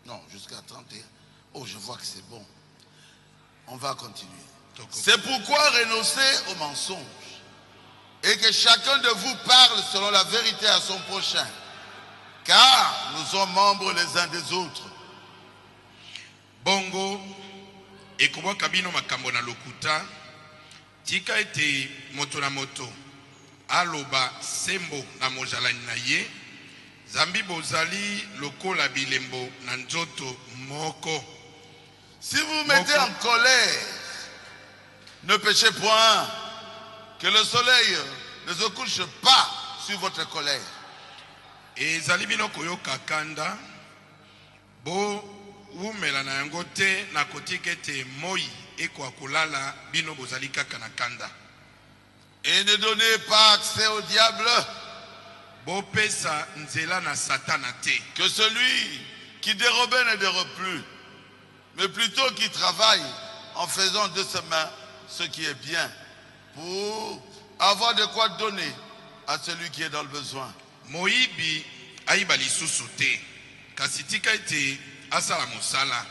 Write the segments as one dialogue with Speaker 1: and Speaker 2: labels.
Speaker 1: Non, jusqu'à 31. Oh, je vois que c'est bon. On va continuer. C'est pourquoi renoncez au mensonge et que chacun de vous parle selon la vérité à son prochain. Car nous sommes membres les uns des autres.
Speaker 2: Bongo, ekobwa kabino makambo na lokuta, tika ete moto na moto, aloba sembo na mojalani na ye, zambi bozali lokola bilembo na nzoto moko.
Speaker 1: Si vous mettez en colère, ne péchez point, que le soleil ne se couche pas sur votre colère.
Speaker 2: Et zalibino koyoka kanda, bo umela na yango te na kotika ete moi ekwa kulala bino bozali kaka na kanda.
Speaker 1: Et ne donnez pas accès au diable,
Speaker 2: Bo pesa nzela na satana te.
Speaker 1: que celui qui dérobe ne dérobe plus, mais plutôt qui travaille en faisant de ses mains ce qui est bien, pour avoir de quoi donner à celui qui est dans le besoin.
Speaker 2: Moibi aiba lisusu te, kasi tika ete asala mosala,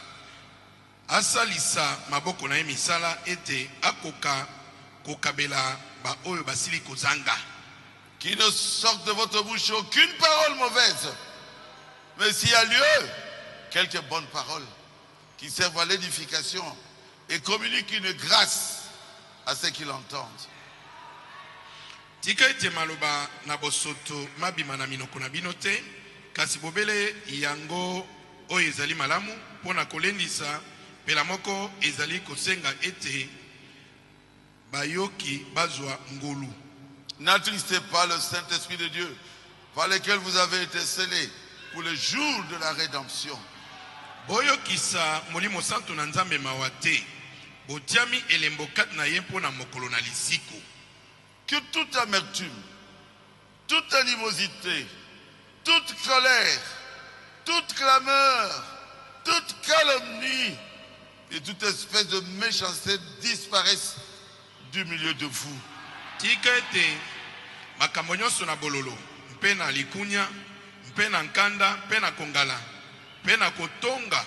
Speaker 2: asalisa maboko na ye misala ete akoka kokabela ba oyo basili kozanga.
Speaker 1: Qu'il ne sorte de votre bouche aucune parole mauvaise, mais s'il y a lieu, quelques bonnes paroles qui servent à l'édification et communiquent une grâce à ceux qui l'entendent.
Speaker 2: Tika ete maloba na bosoto mabima na minoko na bino te, kasi bobele yango oyo ezali malamu pona kolendisa pela moko ezali kosenga ete bayoki bazwa ngolu.
Speaker 1: N'attristez pas le Saint-Esprit de Dieu, par lequel vous avez été scellés pour le jour de la rédemption.
Speaker 2: Boyokisa molimo santo na nzambe mawa te, botiami elembo kati na ye mpona mokolo na lisiko.
Speaker 1: Que toute amertume, toute animosité, toute colère, toute clameur, toute calomnie et toute espèce de méchanceté disparaissent du milieu de vous.
Speaker 2: Tika ete makambo nyonso na bololo, mpe na likunya, mpe na nkanda, mpe na kongala, mpe na kotonga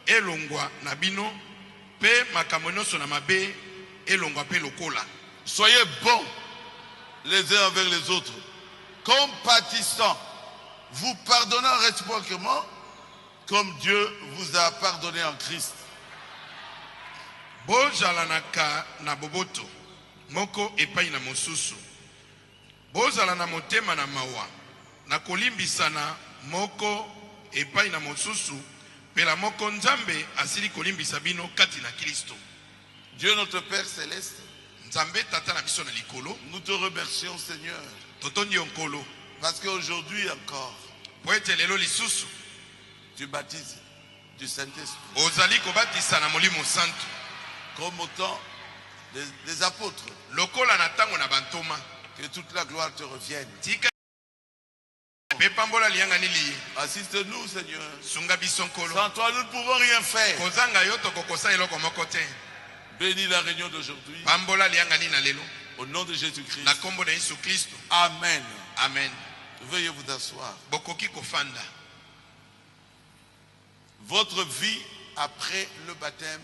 Speaker 2: elongwa na bino, mpe makambo nyonso na mabe elongwa mpe lokola.
Speaker 1: Soyez bons les uns envers les autres, compatissants, vous pardonnant réciproquement comme Dieu vous a pardonné en Christ.
Speaker 2: Bozalanaka na boboto moko epai na mosusu, bozala na motema na mawa na kolimbisana moko epai na mosusu, pela moko nzambe asili kolimbisa bino kati na Kristo.
Speaker 1: Dieu notre Père céleste,
Speaker 2: nzambe tata na biso na likolo,
Speaker 1: nous te remercions Seigneur,
Speaker 2: totondi onkolo,
Speaker 1: parce qu'aujourd'hui encore
Speaker 2: po ete lelo lisusu
Speaker 1: tu baptises du Saint-Esprit
Speaker 2: ozali kobatisa na molimo santo
Speaker 1: comme au temps des apôtres.
Speaker 2: lokola na tango na bantoma.
Speaker 1: Que toute la gloire te revienne.
Speaker 2: Tika pepambola liangani liye.
Speaker 1: Assiste-nous Seigneur.
Speaker 2: Sunga biso nkolo.
Speaker 1: Sans toi nous ne pouvons rien faire.
Speaker 2: Kozanga yo tokokosa eloko moko te.
Speaker 1: Bénis la réunion d'aujourd'hui.
Speaker 2: Pambola liangani na lelo.
Speaker 1: Au nom de Jésus-Christ.
Speaker 2: Na kombo na Yesu Kristo.
Speaker 1: Amen.
Speaker 2: Amen.
Speaker 1: Veuillez vous asseoir.
Speaker 2: Bokoki kofanda.
Speaker 1: Votre vie après le baptême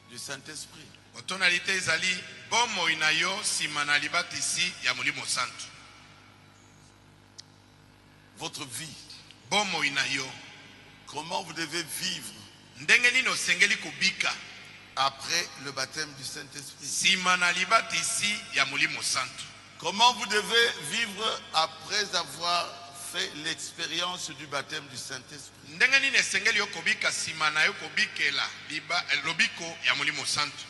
Speaker 1: du Saint-Esprit.
Speaker 2: Tonalité ezali bomo inayo simana libatisi ya molimo santo.
Speaker 1: Votre vie.
Speaker 2: Bomo inayo.
Speaker 1: Comment vous devez vivre
Speaker 2: ndenge nini osengeli kobika
Speaker 1: après le baptême du Saint-Esprit.
Speaker 2: simana libatisi ya molimo santo.
Speaker 1: Comment vous devez vivre après avoir fait l'expérience du baptême du Saint-Esprit.
Speaker 2: ndenge nini esengeli okobika simana yo kobikela lobiko ya molimo santo.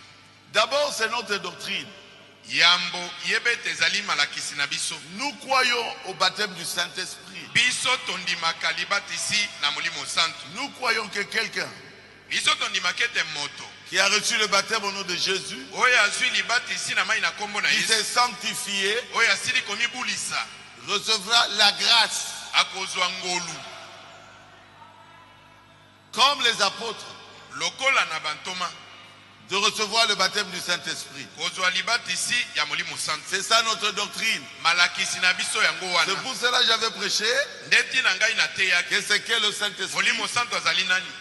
Speaker 1: D'abord, c'est notre doctrine.
Speaker 2: Yambo yebete ezali malakisi na biso.
Speaker 1: Nous croyons au baptême du Saint-Esprit.
Speaker 2: Biso tondimaka libatisi na molimo santo.
Speaker 1: Nous croyons que quelqu'un
Speaker 2: biso tondimaka ete moto
Speaker 1: qui a reçu le baptême au nom de Jésus,
Speaker 2: oyo azwi libatisi na mai na kombo na
Speaker 1: qui
Speaker 2: Yesu,
Speaker 1: s'est sanctifié,
Speaker 2: oyo asili komibulisa,
Speaker 1: recevra la grâce
Speaker 2: akozwa ngolu.
Speaker 1: comme les apôtres.
Speaker 2: Lokola na bantoma
Speaker 1: de recevoir le baptême du Saint-Esprit. C'est ça notre doctrine. C'est pour cela que j'avais prêché que c'est que le Saint-Esprit.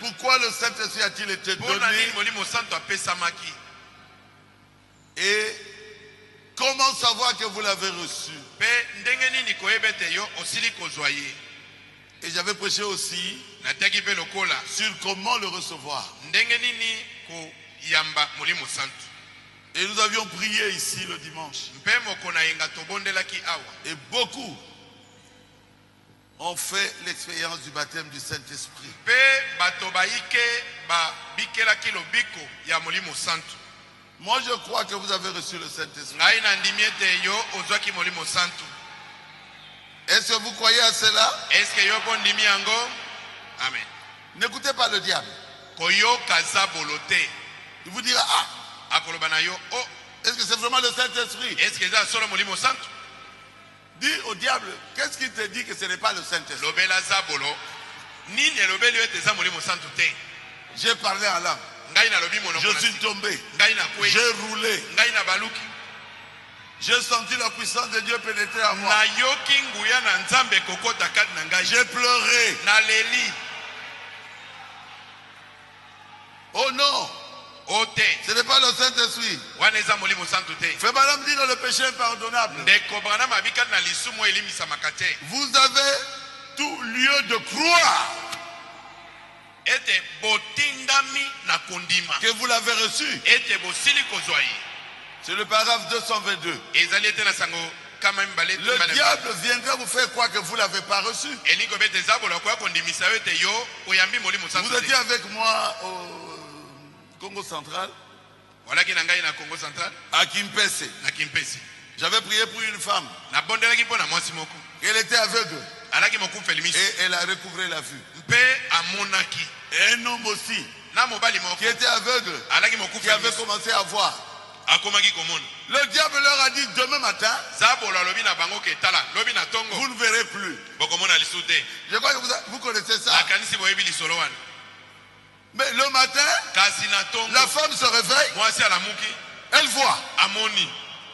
Speaker 1: Pourquoi le Saint-Esprit a-t-il été donné? Et comment savoir que vous l'avez reçu? Et j'avais prêché aussi sur comment le recevoir. Et nous avions prié ici le dimanche. Et beaucoup ont fait l'expérience du baptême du Saint-Esprit. Moi je crois que vous avez reçu le Saint-Esprit. Est-ce que vous croyez à cela?
Speaker 2: Amen.
Speaker 1: N'écoutez pas le diable. Il vous dira, est-ce que c'est vraiment le Saint-Esprit? Dis au diable, qu'est-ce qui te dit que ce n'est pas le Saint-Esprit? J'ai parlé en langue. Je suis tombé. J'ai roulé. J'ai senti la puissance de Dieu pénétrer en moi. J'ai pleuré. Oh non! Ce n'est pas le Saint-Esprit. Frère Branham dit dans le péché impardonnable. Vous avez tout lieu de croire que vous l'avez reçu. C'est le paragraphe 222. Le diable viendra vous faire croire que vous ne l'avez pas reçu. Vous étiez avec moi au Congo central, à Kimpese. J'avais prié pour une femme. Elle était aveugle. Et elle a recouvré la vue. Et un homme aussi qui était aveugle, qui avait commencé à voir. Le diable leur a dit demain matin, vous ne verrez plus. Je crois que vous connaissez ça. Mais le matin, la femme se réveille, elle voit.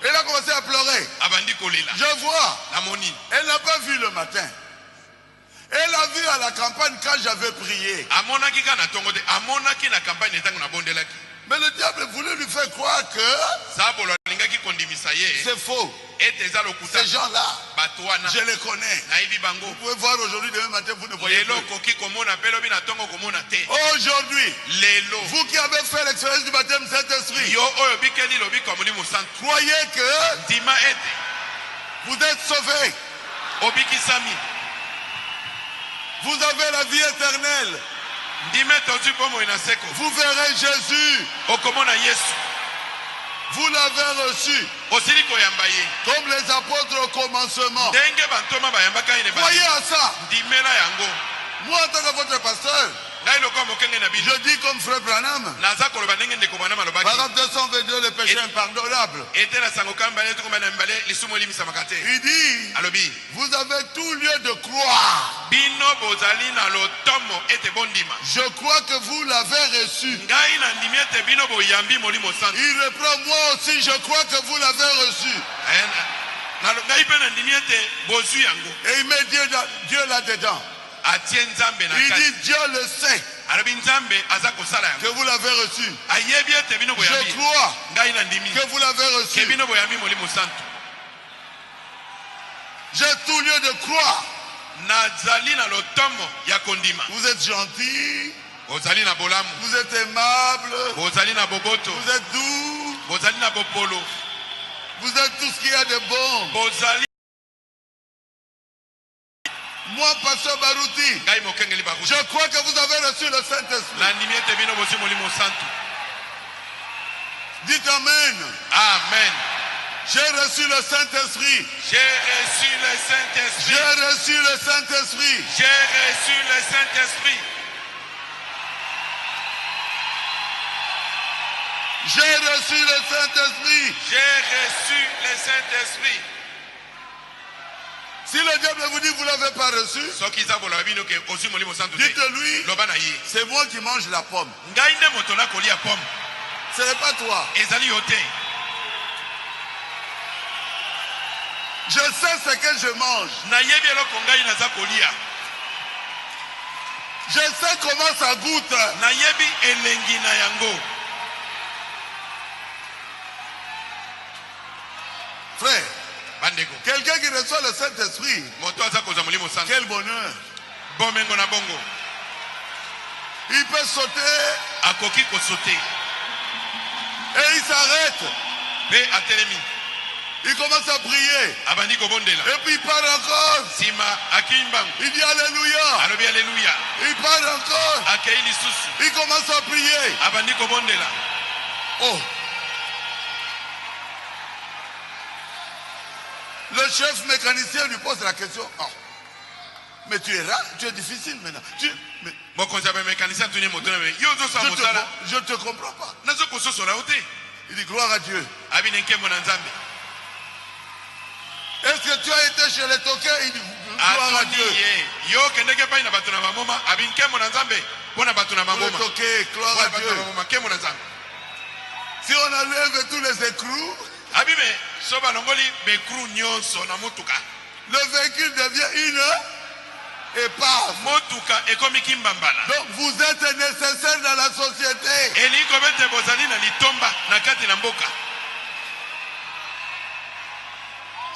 Speaker 1: Elle a commencé à pleurer. Je vois. Elle n'a pas vu le matin. Elle a vu à la campagne quand j'avais prié. Mais le diable voulait lui faire croire que c'est faux. Ces gens-là, je les connais. Vous pouvez voir aujourd'hui, demain matin, vous ne voyez plus. Aujourd'hui, vous qui avez fait l'expérience du baptême Saint-Esprit, croyez que vous êtes sauvés. Vous avez la vie éternelle. Vous verrez Jésus. Vous l'avez reçu. Comme les apôtres au commencement. Croyez à ça. Moi, en tant que votre pasteur, je dis comme frère Branham, paragraphe 222, le péché impardonnable. Il dit, vous avez tout lieu de croire. Je crois que vous l'avez reçu. Il reprend, moi aussi, je crois que vous l'avez reçu. Et il met Dieu là-dedans. Il dit Dieu le sait que vous l'avez reçu. Je crois que vous l'avez reçu. J'ai tout lieu de croire. Vous êtes gentil. Vous êtes aimable. Vous êtes doux. Vous êtes tout ce qu'il y a de bon. Moi, pasteur Barouti, je crois que vous avez reçu le Saint-Esprit. Dites Amen.
Speaker 2: Amen.
Speaker 1: J'ai reçu le Saint-Esprit.
Speaker 2: J'ai reçu le Saint-Esprit.
Speaker 1: J'ai reçu le Saint-Esprit.
Speaker 2: J'ai reçu le Saint-Esprit.
Speaker 1: J'ai reçu le Saint-Esprit.
Speaker 2: J'ai reçu le Saint-Esprit.
Speaker 1: Si le diable vous dit que vous ne l'avez pas reçu, dites-lui, c'est moi qui mange la pomme. Ce n'est pas toi.
Speaker 2: ezali yo te.
Speaker 1: Je sais ce que je mange.
Speaker 2: nayebi eloko ngai naza kolia.
Speaker 1: Je sais comment ça goûte.
Speaker 2: nayebi elengi na yango.
Speaker 1: Frère,
Speaker 2: bandeko,
Speaker 1: quelqu'un qui reçoit le Saint-Esprit,
Speaker 2: moto aza kozwa molimo santu,
Speaker 1: quel bonheur.
Speaker 2: bomengo na bongo,
Speaker 1: Il peut sauter
Speaker 2: akoki kosote
Speaker 1: et il s'arrête.
Speaker 2: pe atelemi,
Speaker 1: Il commence à prier.
Speaker 2: abandi kobondela,
Speaker 1: Et puis il part encore.
Speaker 2: sima akei mbangu,
Speaker 1: Il dit Alléluia.
Speaker 2: alobi aleluya,
Speaker 1: Il part encore.
Speaker 2: akei lisusu,
Speaker 1: Il commence à prier.
Speaker 2: abandi kobondela.
Speaker 1: Oh. Le chef mécanicien lui pose la question. Oh. Mais tu es rare, tu es difficile maintenant.
Speaker 2: mokonzi ya bamekanisien atuni moto na yo ozosala mosala,
Speaker 1: Je ne te comprends pas.
Speaker 2: nazo kososola yo te.
Speaker 1: Il dit gloire à Dieu.
Speaker 2: abi na nkembo na nzambe.
Speaker 1: Est-ce que tu as été chez les toquins? Il dit gloire à Dieu.
Speaker 2: yo okendeki epai na bato na bamoma, abi nkembo na nzambe mpo na bato na
Speaker 1: Pour les
Speaker 2: bamoma,
Speaker 1: toquins, gloire
Speaker 2: mpo
Speaker 1: à
Speaker 2: na bato na
Speaker 1: Dieu.
Speaker 2: bamoma, nkembo na nzambe.
Speaker 1: Si on enlève tous les écrous,
Speaker 2: abi me so balongoli bekru nyonso na motuka,
Speaker 1: le véhicule devient une épave.
Speaker 2: motuka ekomi kimbambala.
Speaker 1: Donc vous êtes nécessaire dans la société.
Speaker 2: elingi kobete bozali na litomba na kati na mboka.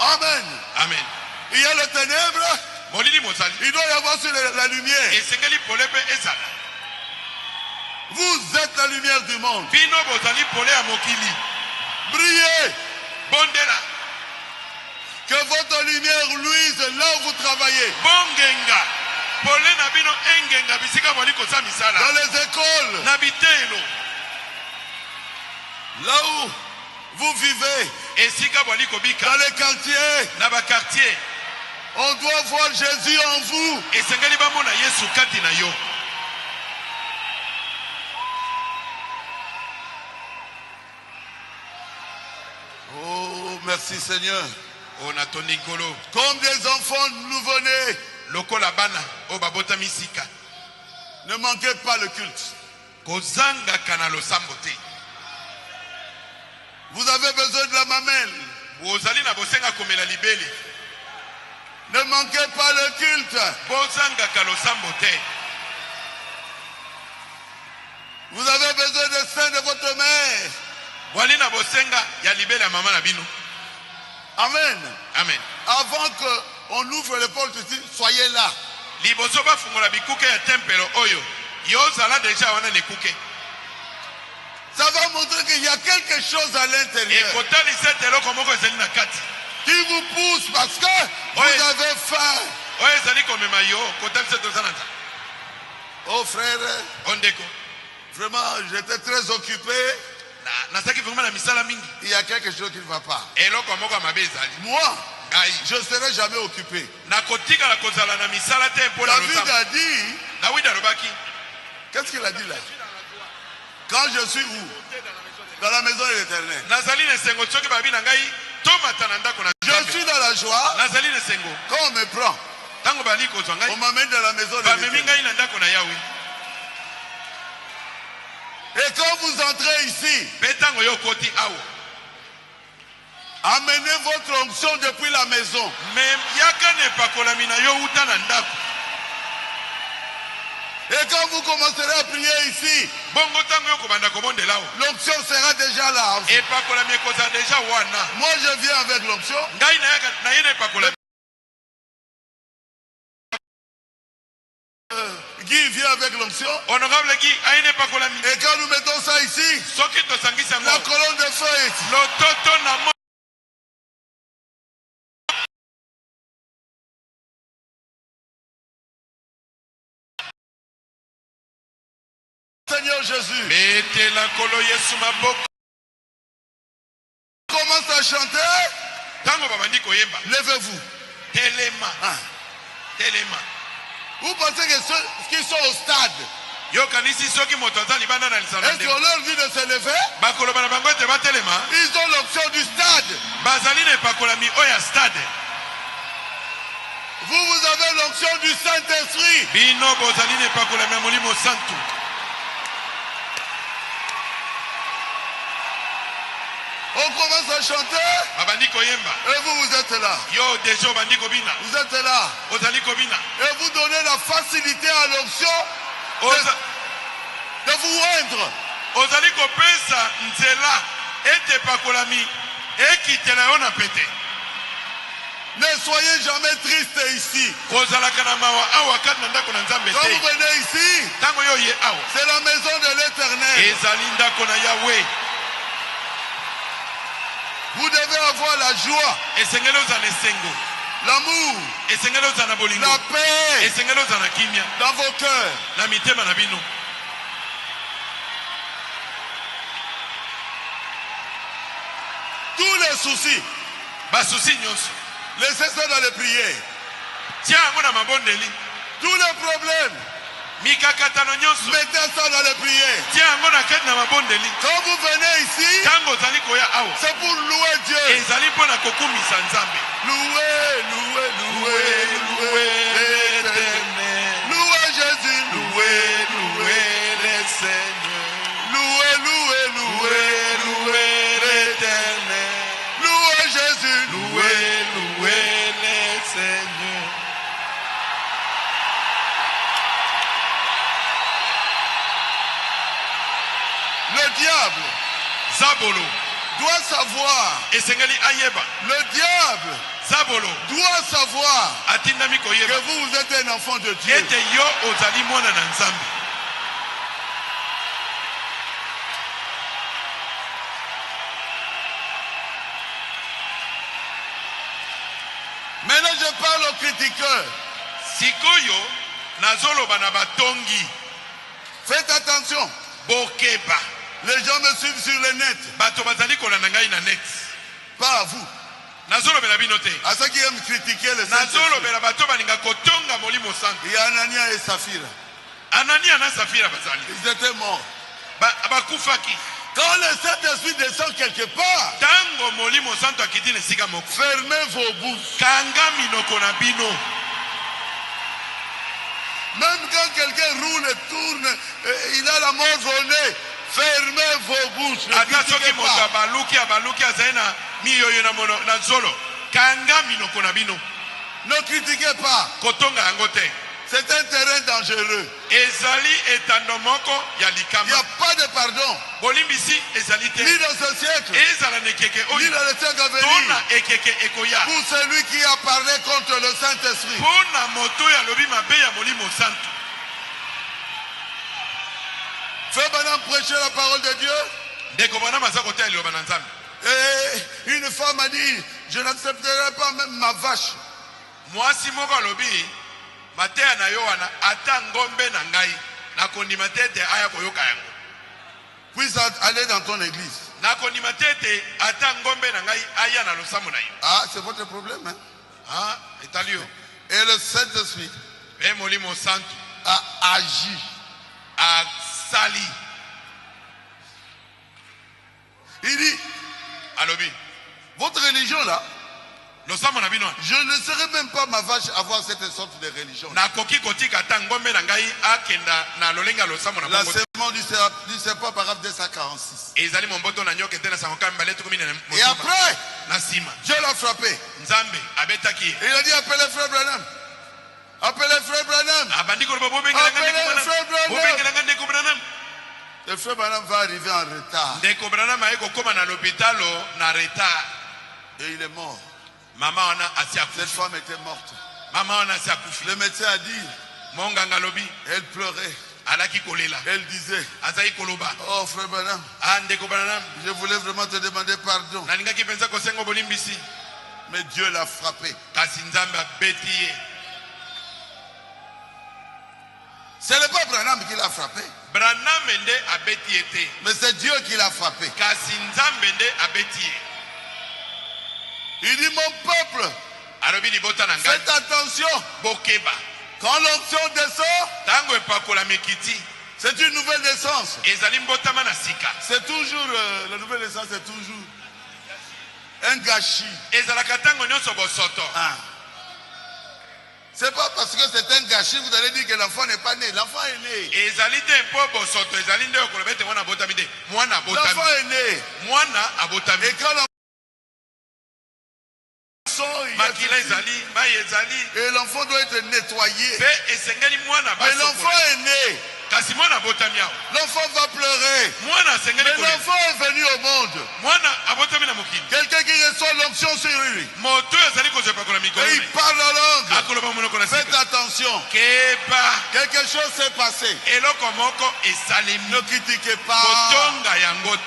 Speaker 1: Amen.
Speaker 2: Amen.
Speaker 1: Il y a les ténèbres,
Speaker 2: molili mozali,
Speaker 1: il doit y avoir sur la lumière.
Speaker 2: esengeli pole mpe ezala.
Speaker 1: Vous êtes la lumière du monde.
Speaker 2: bino bozali pole ya mokili,
Speaker 1: Brillez.
Speaker 2: bondela,
Speaker 1: Que votre lumière luise là où vous travaillez.
Speaker 2: bongenga, pole na bino engenga bisika bali kosa misala,
Speaker 1: Dans les écoles,
Speaker 2: na bitelo,
Speaker 1: là où vous vivez,
Speaker 2: esika bali kobika,
Speaker 1: dans les quartiers,
Speaker 2: na bakartier,
Speaker 1: on doit voir Jésus en vous.
Speaker 2: esengeli bamona yesu kati na yo.
Speaker 1: Oh, merci Seigneur.
Speaker 2: ona tondi nkolo
Speaker 1: Comme des enfants nouveau-nés,
Speaker 2: lokola bana oyo babotami sika,
Speaker 1: ne manquez pas le culte.
Speaker 2: kozangaka na losambo te.
Speaker 1: Vous avez besoin de la mamelle.
Speaker 2: bozali na bosenga komela libele,
Speaker 1: Ne manquez pas le culte.
Speaker 2: bozangaka losambo te.
Speaker 1: Vous avez besoin de sein de votre mère.
Speaker 2: bwali na bosenga ya libele ya mama na bino.
Speaker 1: Amen.
Speaker 2: Amen.
Speaker 1: Avant qu'on ouvre les portes ici, soyez là.
Speaker 2: liboso bafungola bikuke ya tempelo oyo yozala deja wana na ekuke,
Speaker 1: Ça va montrer qu'il y a quelque chose à l'intérieur
Speaker 2: ekotalisa ete eloko moko ezali na kati
Speaker 1: qui vous pousse parce que vous
Speaker 2: Oui.
Speaker 1: avez faim.
Speaker 2: oyo ezali komema yo kotalisa ete oza na nzala.
Speaker 1: Oh frère,
Speaker 2: o ndeko,
Speaker 1: vraiment, j'étais très occupé.
Speaker 2: nazalaki vraimen na misala mingi,
Speaker 1: Il y a quelque chose qui ne va pas.
Speaker 2: eloko moko ya mabe ezali.
Speaker 1: Moi,
Speaker 2: ngai
Speaker 1: je ne serai jamais occupé.
Speaker 2: nakotikala kozala na misala te mpo na
Speaker 1: David
Speaker 2: losambo.
Speaker 1: a dit,
Speaker 2: dawidi alobaki,
Speaker 1: qu'est-ce qu'il a dit là? Quand je suis où? Dans la maison de l'Éternel.
Speaker 2: nazali na esengo soki babi na ngai tomata na ndako na
Speaker 1: Je
Speaker 2: Nzambe.
Speaker 1: suis dans la joie.
Speaker 2: nazali na esengo
Speaker 1: Quand on me prend,
Speaker 2: ntango bali kozwa
Speaker 1: on
Speaker 2: ngai
Speaker 1: m'amène dans la maison de
Speaker 2: bamemi
Speaker 1: l'Éternel.
Speaker 2: ngai na ndako na yawe,
Speaker 1: Et quand vous entrez ici,
Speaker 2: mpe ntango yo okoti awa
Speaker 1: amenez votre onction depuis la maison.
Speaker 2: me yaka na epakolami na yo uta na ndako.
Speaker 1: Et quand vous commencerez à prier ici,
Speaker 2: bongo ntango yo kobanda kobondela awa
Speaker 1: l'onction sera déjà là.
Speaker 2: epakolami ekozala deja wana.
Speaker 1: Moi, je viens avec l'onction.
Speaker 2: ngai naye na epakolami,
Speaker 1: Guy vient avec l'onction.
Speaker 2: honorable ki aye na epakolami.
Speaker 1: Et quand nous mettons ça ici,
Speaker 2: soki tosangisi yango
Speaker 1: la colonne de feu est ici.
Speaker 2: lototo na mo
Speaker 1: Seigneur Jésus,
Speaker 2: betela nkolo yesu maboko.
Speaker 1: commence à chanter.
Speaker 2: ntango babandi koyemba,
Speaker 1: Levez-vous.
Speaker 2: telema,
Speaker 1: Ah.
Speaker 2: telema.
Speaker 1: Vous pensez que ceux qui sont au stade,
Speaker 2: yokanisi soki moto aza libanda na lisano
Speaker 1: est-ce qu'on leur dit de se lever?
Speaker 2: bakoloba na bango ete batelema,
Speaker 1: Ils ont l'option du stade.
Speaker 2: bazali na epakolami oyo ya stade.
Speaker 1: Vous avez l'onction du Saint-Esprit.
Speaker 2: bino bozali na epakolami ya molimo santu.
Speaker 1: On commence à chanter. Et vous, vous êtes là. Vous êtes là. Et vous donnez la facilité à l'option de vous rendre. Ne soyez jamais triste ici. Quand vous venez ici, c'est la maison de l'Éternel. Vous devez avoir la joie, l'amour, la paix dans vos cœurs. Tous les soucis, laissez ça dans les prières. Tous les problèmes, mettez ça dans les prières. Quand vous venez ici, c'est pour louer Dieu. Louer, louer, louer, louer l'Éternel. Louer Jésus, louer, louer le Seigneur. Louer, louer, louer, louer l'Éternel. Louer Jésus, louer, louer le Seigneur. Le diable Zabolo doit savoir. Le diable doit savoir que vous êtes un enfant de Dieu. Maintenant je parle aux critiqueurs. Faites attention. Les gens me suivent sur le net. Pas à vous. À ceux qui aiment critiquer le Saint-Esprit. Il y a Anania et Saphira. Ils étaient morts. Quand le Saint-Esprit descend quelque part, fermez vos bouches. Même quand quelqu'un roule et tourne, il a la mort au nez, fermez vos bouches. Ne critiquez pas. Ne critiquez pas. C'est un terrain dangereux. Il n'y a pas de pardon. Ni dans ce siècle, ni dans le siècle à venir. Pour celui qui a parlé contre le Saint-Esprit. Frère Branham prêchait la parole de Dieu. Et une femme a dit, je n'accepterai pas même ma vache. Puis aller dans ton église. Ah, c'est votre problème, hein? Et le Saint-Esprit a agi. Il dit, votre religion là, je ne serai même pas ma vache avoir cette sorte de religion. L'enseignement du serpent, paragraphe 246. Et après, Dieu l'a frappé. Et il a dit, appelez frère Branham. Appelez frère Branham. Appelez frère Branham. Le frère Branham va arriver en retard. Et il est mort. Cette femme était morte. Le médecin a dit, elle pleurait. Elle disait, oh frère Branham, je voulais vraiment te demander pardon. Mais Dieu l'a frappé. Ce n'est pas Branham qui l'a frappé. Mais c'est Dieu qui l'a frappé. Il dit, mon peuple, faites attention. Quand l'onction descend, c'est une nouvelle naissance. C'est toujours, la nouvelle naissance est toujours un gâchis. Ah. C'est pas parce que c'est un gâchis, vous allez dire que l'enfant n'est pas né. L'enfant est né. L'enfant est né. Et quand et l'enfant doit être nettoyé. Mais l'enfant est né. L'enfant va pleurer. Mais l'enfant est venu au monde. Quelqu'un qui reçoit l'onction sur lui. Et il parle la langue. Faites attention. Quelque chose s'est passé. Ne critiquez pas.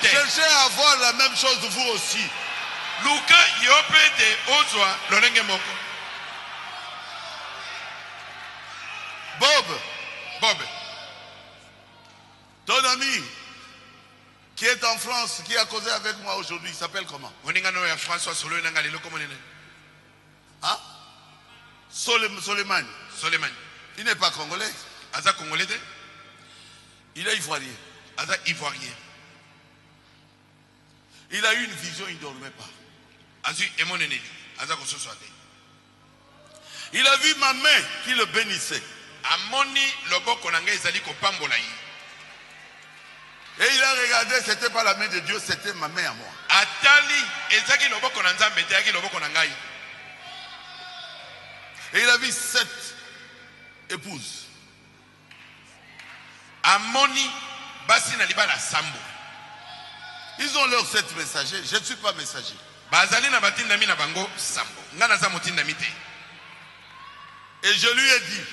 Speaker 1: Cherchez à avoir la même chose vous aussi. Bob. Ton ami qui est en France, qui a causé avec moi aujourd'hui, il s'appelle comment? Hein? Soleiman. Il n'est pas congolais. Il est ivoirien. Il a eu une vision, il ne dormait pas. Il a vu ma main qui le bénissait. Et il a regardé, c'était pas la main de Dieu, c'était ma main à moi. Et il a vu 7 épouses. Ils ont leurs 7 messagers. Je ne suis pas messager. Et je lui ai dit,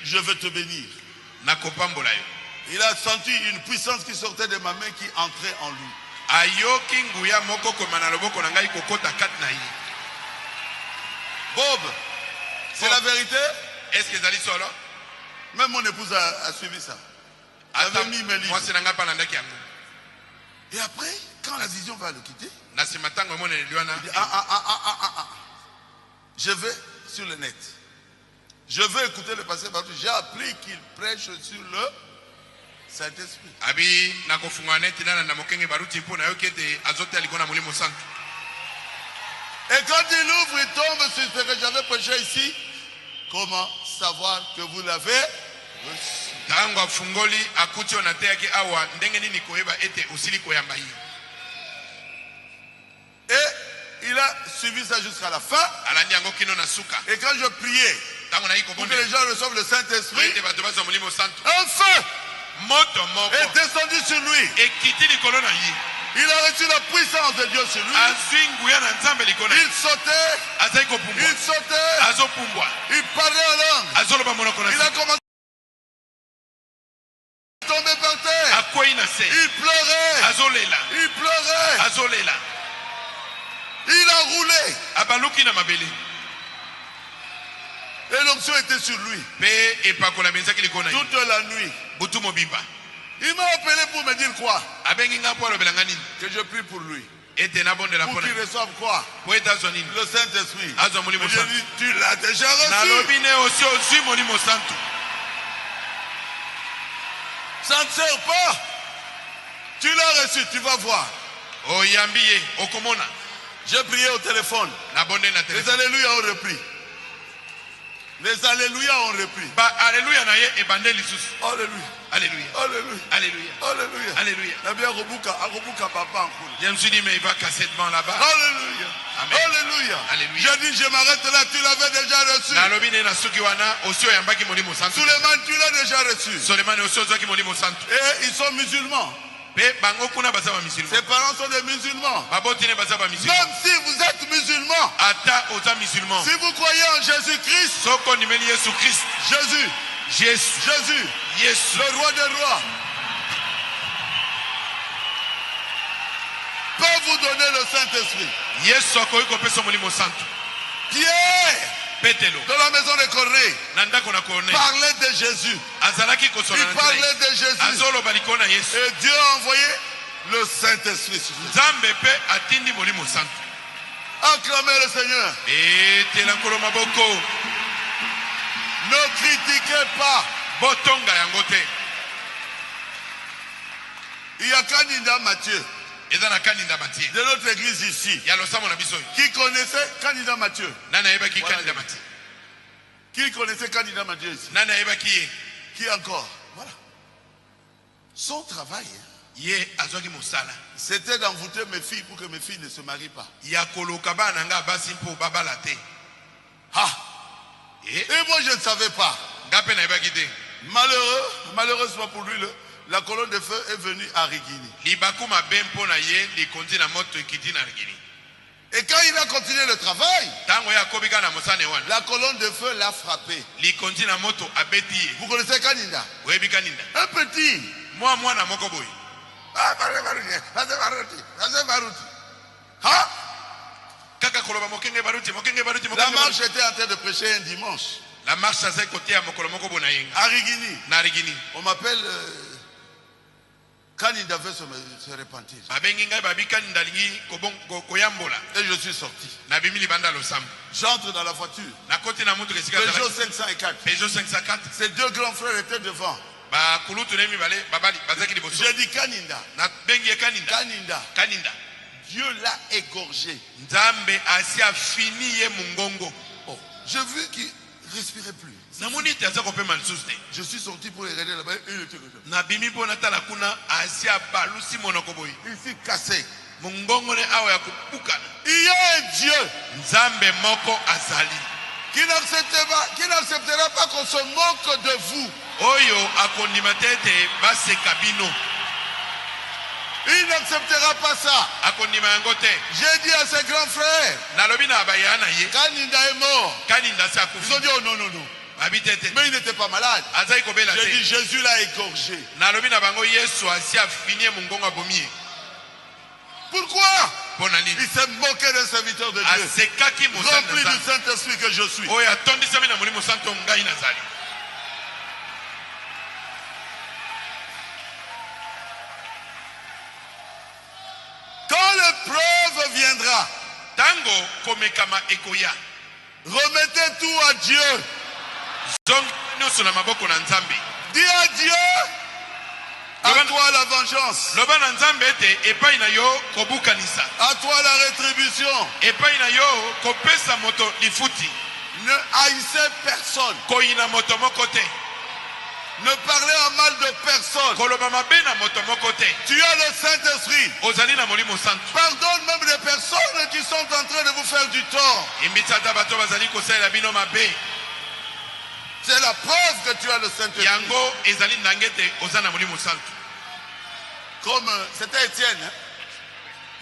Speaker 1: je veux te bénir. Il a senti une puissance qui sortait de ma main qui entrait en lui. Bob, c'est la vérité?
Speaker 2: Est-ce que vous solo?
Speaker 1: Même mon épouse a suivi ça. Elle avait mis mes livres. Et après, quand la vision va le quitter, il dit, je vais sur le net. Je veux écouter le pasteur parce que j'ai appris qu'il prêche sur le Saint-Esprit. Et quand il ouvre, il tombe sur ce que j'avais prêché ici. Comment savoir que vous l'avez reçu? Et il a suivi ça jusqu'à la fin. Et quand je priais pour que les gens reçoivent le Saint-Esprit, un feu est descendu sur lui. Il a reçu la puissance de Dieu sur lui. Il sautait, il parlait en langue. Il a commencé à tomber par terre. Il pleurait. Il a roulé. Et l'onction était sur lui. Toute la nuit. Il m'a appelé pour me dire quoi? Que je prie pour lui. Pour qu'il reçoive quoi? Le Saint-Esprit. Je dis, tu l'as déjà reçu. Ça ne sert pas. Tu l'as reçu, tu vas voir. J'ai prié au téléphone. Les alléluia ont repris. Les alléluia ont repris. Alléluia. Alléluia. Alléluia.
Speaker 2: Alléluia.
Speaker 1: Alléluia.
Speaker 2: Alléluia.
Speaker 1: Je me suis dit, mais il va casser devant là-bas. Alléluia. Amen. Alléluia. Alléluia. Je dis, je m'arrête là, tu l'avais déjà reçu. Suleiman, tu l'as déjà reçu. Et ils sont musulmans. Ses parents sont des musulmans. Même si vous êtes musulmans, si vous croyez en Jésus-Christ, Jésus, le roi des rois, peut vous donner le Saint-Esprit. Pierre, dans la maison de Corée, parlait de Jésus. Il parlait de Jésus. Et Dieu a envoyé le Saint-Esprit. Acclamez le Seigneur. Ne critiquez pas. Il y a Kanida Mathieu de notre église ici qui connaissait Kanida Mathieu. Qui connaissait Kanida Mathieu ici? Qui encore? Voilà. Son travail, c'était d'envoûter mes filles pour que mes filles ne se marient pas. Et moi je ne savais pas. Malheureusement pour lui, la colonne de feu est venue à Rigini. Et quand il a continué le travail, la colonne de feu l'a frappé. Vous connaissez Kaninda? Un petit. La marche était en train de prêcher un dimanche.
Speaker 2: La marche à côté à
Speaker 1: à Rigini. On m'appelle Kaninda veut se repentir. Et je suis sorti. J'entre dans la voiture. Peugeot 504. Ces deux grands frères étaient devant. J'ai dit Kaninda. Dieu l'a égorgé. Oh, j'ai vu qu'il ne respirait plus. Je suis sorti pour les regarder là-bas. Il s'est cassé. Il y a un Dieu qui n'acceptera pas qu'on se moque de vous. Il n'acceptera pas ça. J'ai dit à ses grands frères, Kaninda est mort. Ils ont dit oh non. Mais il n'était pas malade. J'ai dit Jésus l'a égorgé. Pourquoi? Il s'est moqué d'un serviteur de Dieu, rempli du Saint-Esprit que je suis. Quand l'épreuve viendra, remettez tout à Dieu. Dis à Dieu, à toi la vengeance, à toi la rétribution. Ne haïssez personne. Ne parlez en mal de personne. Tu as le Saint-Esprit. Pardonne même les personnes qui sont en train de vous faire du tort. C'est la preuve que tu as le Saint-Esprit. Comme c'était Étienne, hein?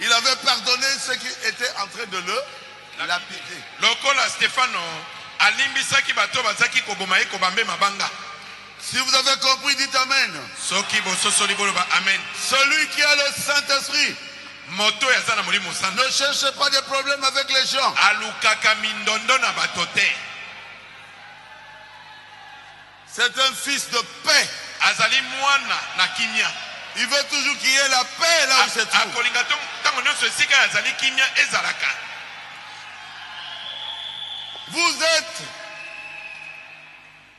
Speaker 1: Il avait pardonné ceux qui étaient en train de le lapider. Si vous avez compris, dites Amen. Celui qui a le Saint-Esprit ne cherche pas de problème avec les gens. C'est un fils de paix. Il veut toujours qu'il y ait la paix là où c'est tout. Vous êtes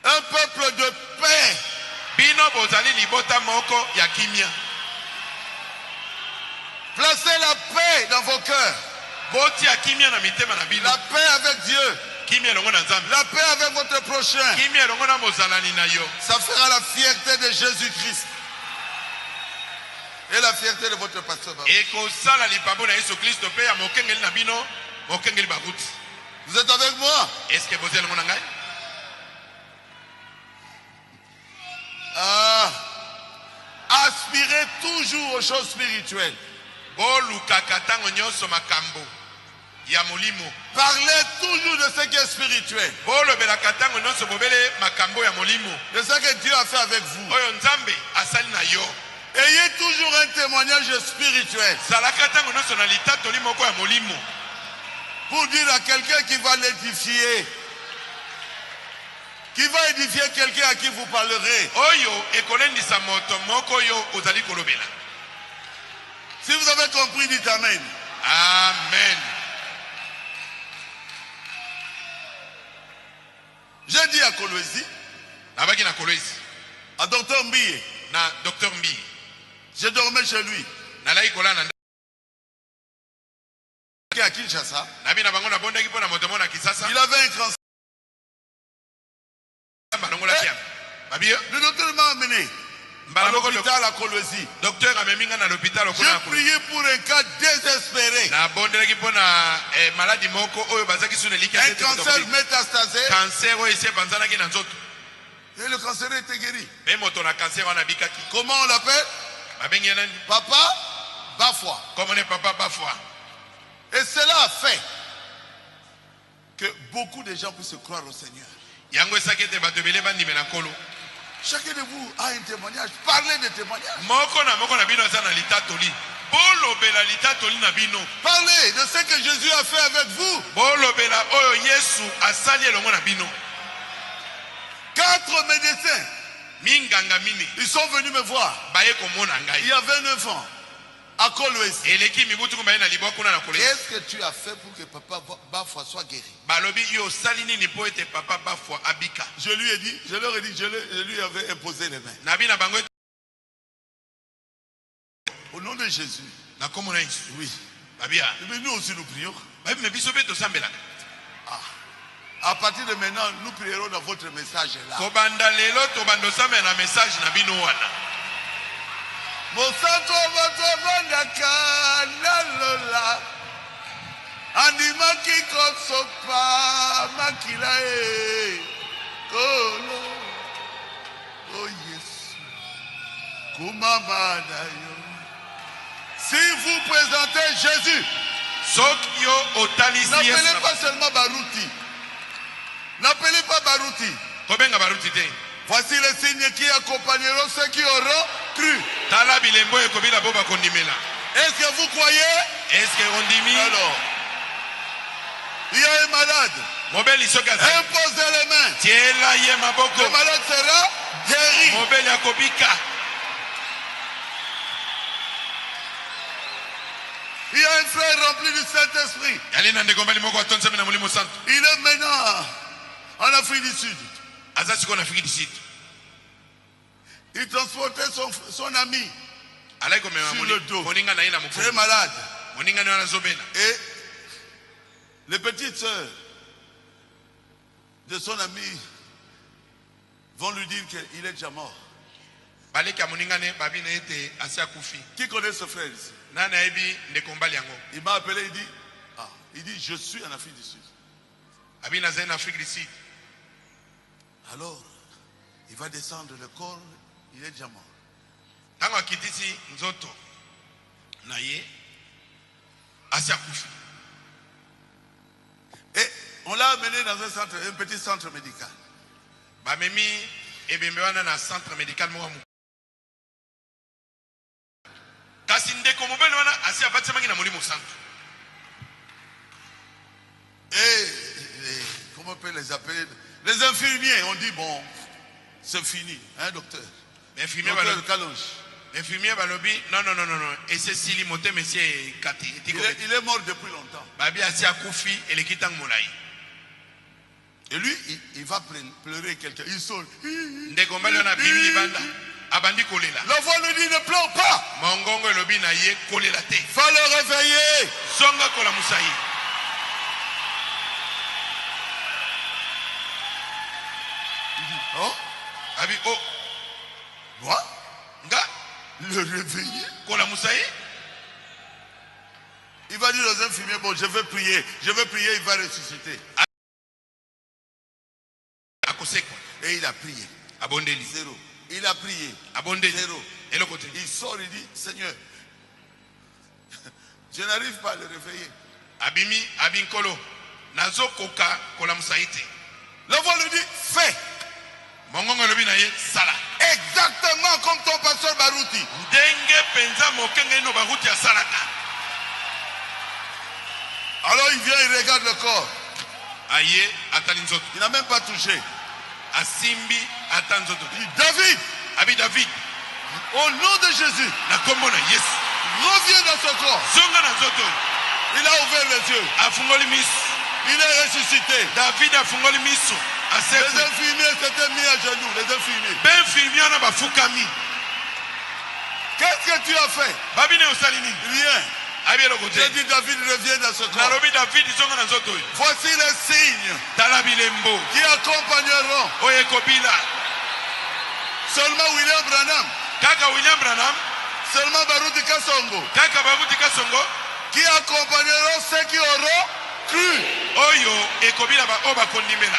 Speaker 1: un peuple de paix. Placez la paix dans vos cœurs. La paix avec Dieu. La paix avec votre prochain. Ça fera la fierté de Jésus-Christ. Et la fierté de votre pasteur. Vous êtes avec moi? Aspirez toujours aux choses spirituelles. Parlez toujours de ce qui est spirituel. De ce que Dieu a fait avec vous. Ayez toujours un témoignage spirituel. Pour dire à quelqu'un qui va l'édifier. Qui va édifier quelqu'un à qui vous parlerez. Si vous avez compris, dites Amen.
Speaker 2: Amen.
Speaker 1: J'ai dit à Kolwezi, à Dr Mbiye, je dormais chez lui. À Kinshasa. Il avait un grand. Le docteur m'a amené à l'hôpital à Kolwezi. J'ai prié pour un cas désespéré. Un cancer métastasé. Et le cancer était guéri. Comment on l'appelle? Papa Bafwa. Et cela a fait que beaucoup de gens puissent croire au Seigneur. Chacun de vous a un témoignage. Parlez de témoignage. Parlez de ce que Jésus a fait avec vous. 4 médecins. Ils sont venus me voir. Il y avait 9 ans. À Kolwezi. Qu'est-ce que tu as fait pour que Papa Bafwa soit guéri? Je lui ai dit, je leur ai dit, je lui avais imposé les mains. Au nom de Jésus. Oui. Mais nous aussi nous prions. À partir de maintenant, nous prierons dans votre message là. Mosako Vatavandaka Nalola Animaki Kotsopa Makilae Kolo Oh yes Kumamadayo. Si vous présentez Jésus, n'appelez pas seulement Barouti. N'appelez pas Barouti. Voici les signes qui accompagneront ceux qui auront cru. Est-ce que vous croyez? Alors, il y a un malade. Imposez les mains. Le malade sera guéri. Il y a un frère rempli du Saint-Esprit. Il est maintenant en Afrique du Sud. Il transportait son ami sur le dos, très malade. Et les petites sœurs de son ami vont lui dire qu'il est déjà mort. Qui connaît ce frère ici? Il m'a appelé, il dit, je suis en Afrique du Sud. Alors, il va descendre le corps, il est déjà mort. Et on l'a amené dans un petit centre médical. Et comment on peut les appeler? Les infirmiers ont dit bon, c'est fini, hein, docteur? Docteur Kalonge.
Speaker 2: Infirmier Balobi, non. Et c'est Sili Moté, monsieur Kati.
Speaker 1: Il est mort depuis longtemps. Et lui, il va pleurer quelqu'un. Il saute. La voix lui dit ne pleure pas. Il faut le réveiller. Oh. Moi? Le réveiller? Il va dire aux infirmiers, bon, je vais prier, il va ressusciter. Et il a prié. Zéro. Il a prié. Zéro. Il sort, il dit, Seigneur, je n'arrive pas à le réveiller. La voix lui dit, fais. Exactement comme ton pasteur Barouti. Alors il vient, il regarde le corps. Il n'a même pas touché. Il dit, David. Au nom de Jésus. Reviens dans ce corps. Il a ouvert les yeux. Il est ressuscité. Les infirmiers s'étaient mis à genoux. Les infirmiers. Qu'est-ce que tu as fait? Rien. J'ai dit David revient dans ce corps. Voici les signes qui accompagneront Seulement William Branham.
Speaker 2: Kaka William Branham.
Speaker 1: Seulement Baruti Kasongo.
Speaker 2: Kaka Baruti Kasongo.
Speaker 1: Qui accompagneront ceux qui auront cru.
Speaker 2: Oyo ekobila ba oba kondimela.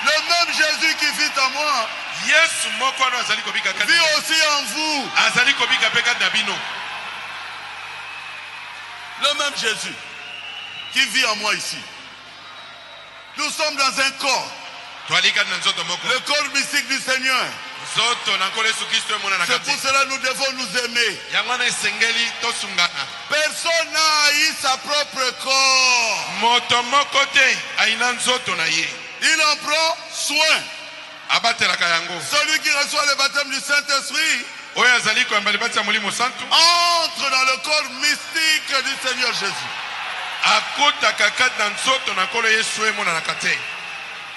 Speaker 1: Le même Jésus qui vit en moi
Speaker 2: Yesu moko ano azali kobika kati.
Speaker 1: Vit aussi en vous.
Speaker 2: Azali kobika pe kati na bino.
Speaker 1: Le même Jésus qui vit en moi ici. Nous sommes dans un corps. Le corps mystique du Seigneur. C'est pour cela que nous devons nous aimer. Personne n'a haï sa propre corps. Il en prend soin. Celui qui reçoit le baptême du Saint-Esprit entre dans le corps mystique du Seigneur Jésus.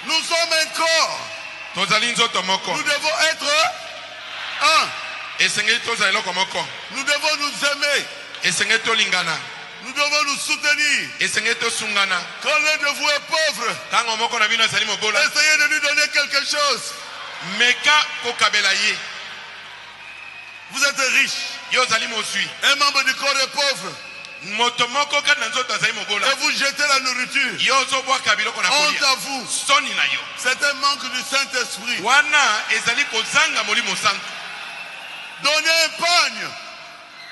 Speaker 1: Nous sommes un corps. Nous devons être un. Nous devons nous aimer. Nous devons nous soutenir. Quand l'un de vous est pauvre, essayez de lui donner quelque chose. Vous êtes riche. Un membre du corps est pauvre. Et vous jetez la nourriture. Honte à vous. C'est un manque du Saint-Esprit. Donnez un pagne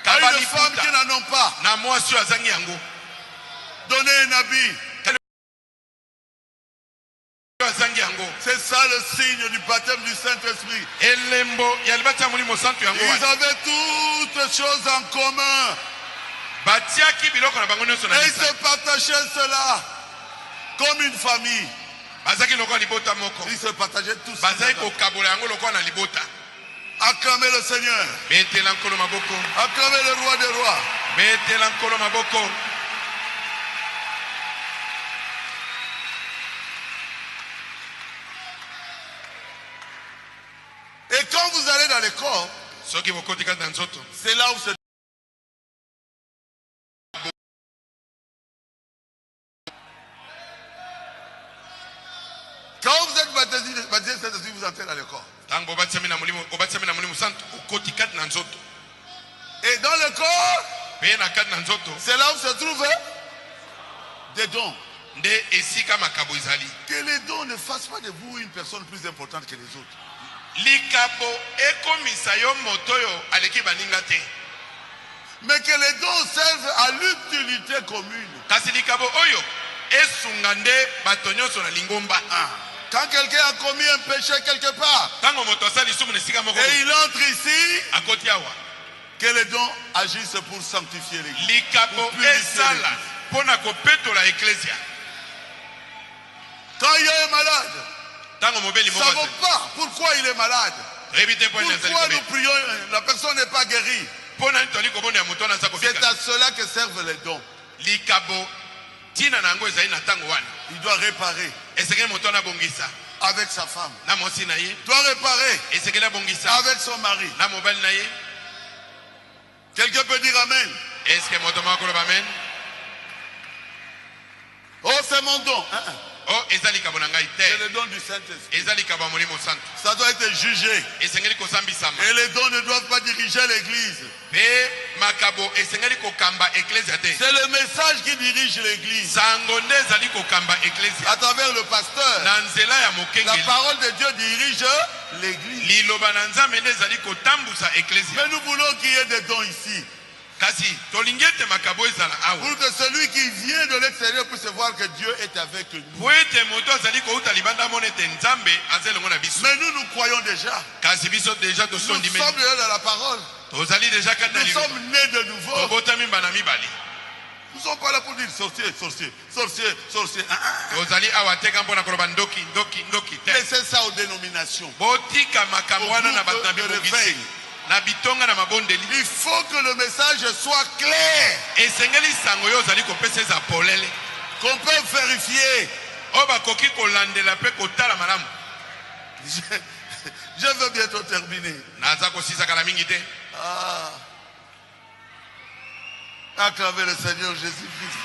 Speaker 1: à une femme qui n'en ont pas. Donnez un habit. C'est ça le signe du baptême du Saint-Esprit. Ils avaient toutes choses en commun. Et ils se partageaient cela comme une famille. Ils se partageaient tous. Acclamez le Seigneur. Acclamez le roi des rois. Et quand vous allez dans les corps, c'est là où c'est. Quand vous êtes baptisé, vous entrez dans le corps. Et dans le corps, c'est là où se trouvent des dons. Que les dons ne fassent pas de vous une personne plus importante que les autres. Mais que les dons servent à l'utilité commune. Quand quelqu'un a commis un péché quelque part et il entre ici, que les dons agissent pour sanctifier l'église. Quand il y a un malade, nous ne savons pas pourquoi il est malade. Pourquoi nous prions, la personne n'est pas guérie. C'est à cela que servent les dons. Il doit réparer avec sa femme. Il doit réparer avec son mari. Quelqu'un peut dire Amen. Oh, c'est mon don. C'est le don du Saint-Esprit. Ça doit être jugé. Et les dons ne doivent pas diriger l'église. C'est le message qui dirige l'église. À travers le pasteur, la parole de Dieu dirige l'église. Mais nous voulons qu'il y ait des dons ici. Pour que celui qui vient de l'extérieur puisse voir que Dieu est avec nous. Mais nous croyons déjà. Nous sommes déjà dans la parole. Nous sommes nés de nouveau. Nous ne sommes pas là pour dire sorcier, sorcier, sorcier, sorcier. Laissez ça aux dénominations. Il faut que le message soit clair. Qu'on peut vérifier. Je veux bientôt terminer. Acclamez le Seigneur Jésus-Christ.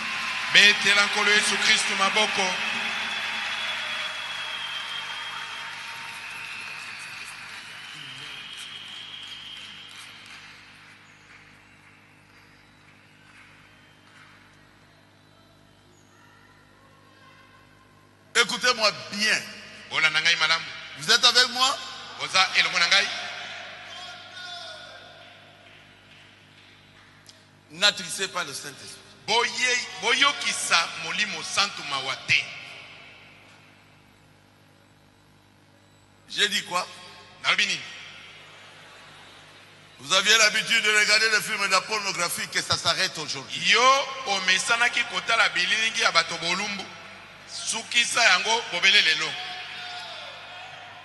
Speaker 1: Écoutez-moi bien. Vous êtes avec moi? N'attristez pas le Saint-Esprit. J'ai dit quoi? Vous aviez l'habitude de regarder des films de pornographie, que ça s'arrête aujourd'hui.